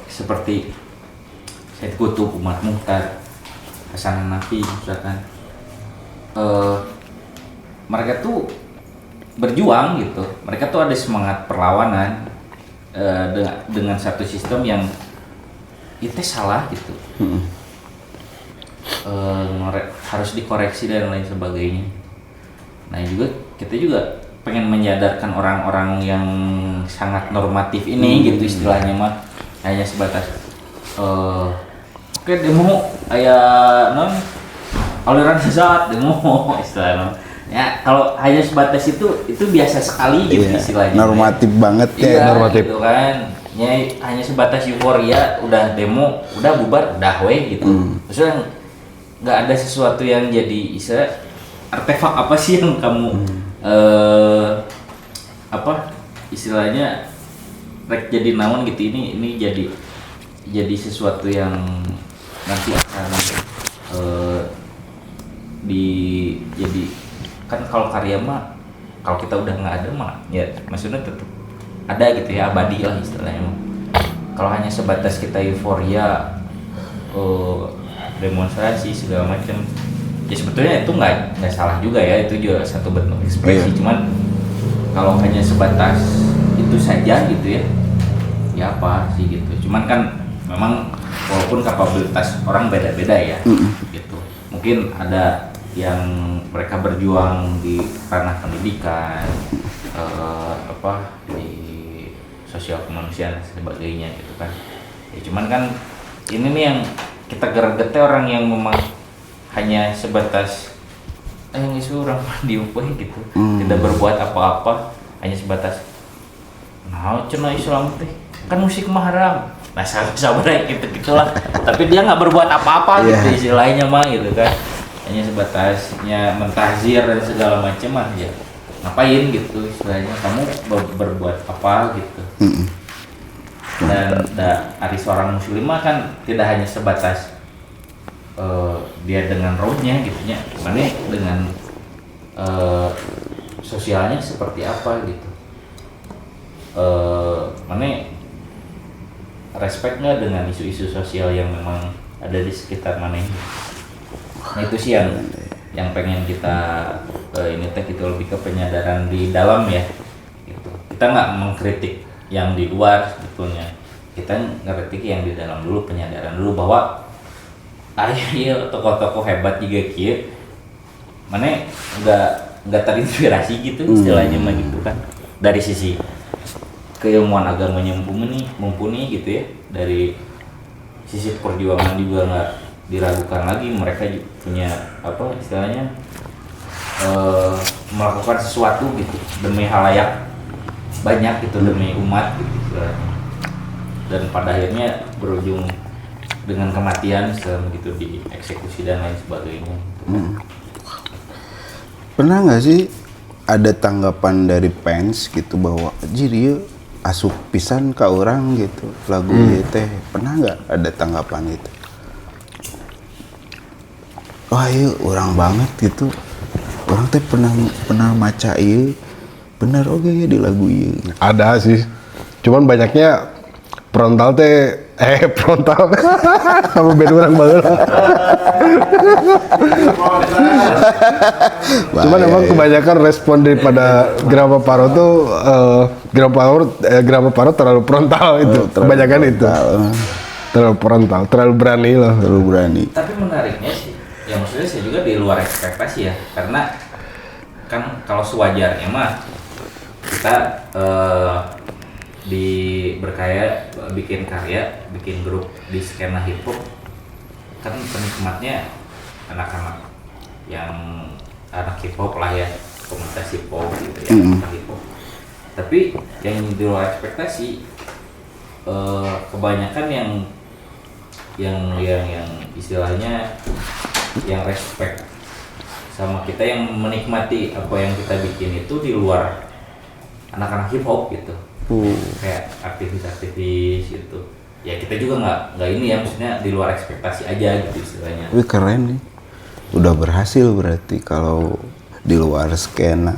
Seperti Said Qutb, Umar Mukhtar, Hasan Hanafi misalkan. Mereka tuh berjuang gitu. Mereka tuh ada semangat perlawanan dengan satu sistem yang itu salah gitu. Harus dikoreksi dan lain sebagainya. Nah kita juga pengen menyadarkan orang-orang yang sangat normatif ini gitu istilahnya mah, hanya sebatas oke demo kayak non aliran sesat demo istilahnya ya. Kalau hanya sebatas itu biasa sekali gitu istilahnya, normatif banget ya. Iya, Normatif gitu kan ya, hanya sebatas euforia, udah demo udah bubar udah gitu. Maksudnya nggak ada sesuatu yang jadi istilah artefak apa sih yang kamu apa istilahnya rek jadi naon gitu, ini jadi sesuatu yang nanti akan jadi kan. Kalau karya mah kalau kita udah nggak ada mah ya maksudnya tetap ada gitu ya, abadi lah istilahnya. Kalau hanya sebatas kita euforia demonstrasi segala macam ya sebetulnya itu nggak salah juga ya, itu juga satu bentuk ekspresi. Cuman kalau hanya sebatas itu saja gitu ya apa sih gitu. Cuman kan memang walaupun kapabilitas orang beda-beda ya gitu. Mungkin ada yang mereka berjuang di ranah pendidikan, di sosial kemanusiaan dan sebagainya gitu kan. Ya cuman kan ini nih yang kita gregetnya orang yang memang hanya sebatas isu orang diupah gitu, tidak berbuat apa-apa, hanya sebatas nah cina Islam teh kan musik mah haram, nah sabar gitu gitulah. Tapi dia nggak berbuat apa-apa gitu istilahnya mah gitu kan, hanya sebatasnya mentahzir dan segala macam mah ya ngapain gitu istilahnya, kamu berbuat apa gitu. Dan ari seorang muslimah kan tidak hanya sebatas dia dengan rohnya gitu nya, mana dengan sosialnya seperti apa gitu, mana respectnya dengan isu-isu sosial yang memang ada di sekitar mana ini. Nah itu sih yang pengen kita ini teh gitu, lebih ke penyadaran di dalam ya gitu. Kita nggak mengkritik yang di luar sebetulnya, kita ngeritik yang di dalam dulu, penyadaran dulu bahwa iya tokoh-tokoh hebat juga kieu mana nggak terinspirasi gitu istilahnya mah gitu kan. Dari sisi keilmuan agamanya mumpuni gitu ya, dari sisi perjuangan juga nggak diragukan lagi, mereka punya apa istilahnya melakukan sesuatu gitu demi halayak banyak gitu, demi umat gitu istilahnya, dan pada akhirnya berujung dengan kematian begitu, dieksekusi dan lain sebagainya. Pernah nggak sih ada tanggapan dari fans gitu bahwa jadi asup pisan ke orang gitu lagu teh? Pernah nggak ada tanggapan itu? Wah iya orang banget gitu, orang teh pernah maca iya bener oke ya di lagu iya. Ada sih, cuman banyaknya frontal teh frontal sama band orang banget. Cuman emang kebanyakan respon daripada Grama Paro tuh Grama Paro terlalu frontal itu, kebanyakan itu Terlalu frontal, terlalu berani loh. terlalu berani. Tapi menariknya sih, ya maksudnya saya juga di luar ekspektasi ya, karena kan kalau sewajarnya mah kita bikin karya, bikin grup di skena hip hop, kan penikmatnya anak-anak yang anak hip hop lah ya, komunitas hip hop gitu ya, anak hip hop. Tapi yang di luar ekspektasi, kebanyakan yang istilahnya yang respect sama kita, yang menikmati apa yang kita bikin itu di luar anak-anak hip hop gitu. Kayak aktivis-aktivis gitu. Ya kita juga nggak ini ya, maksudnya di luar ekspektasi aja gitu istilahnya. Tapi keren nih, udah berhasil berarti kalau di luar skena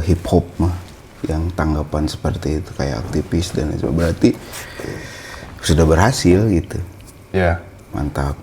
hip hop mah yang tanggapan seperti itu kayak aktivis dan itu berarti sudah berhasil gitu. Ya. Mantap.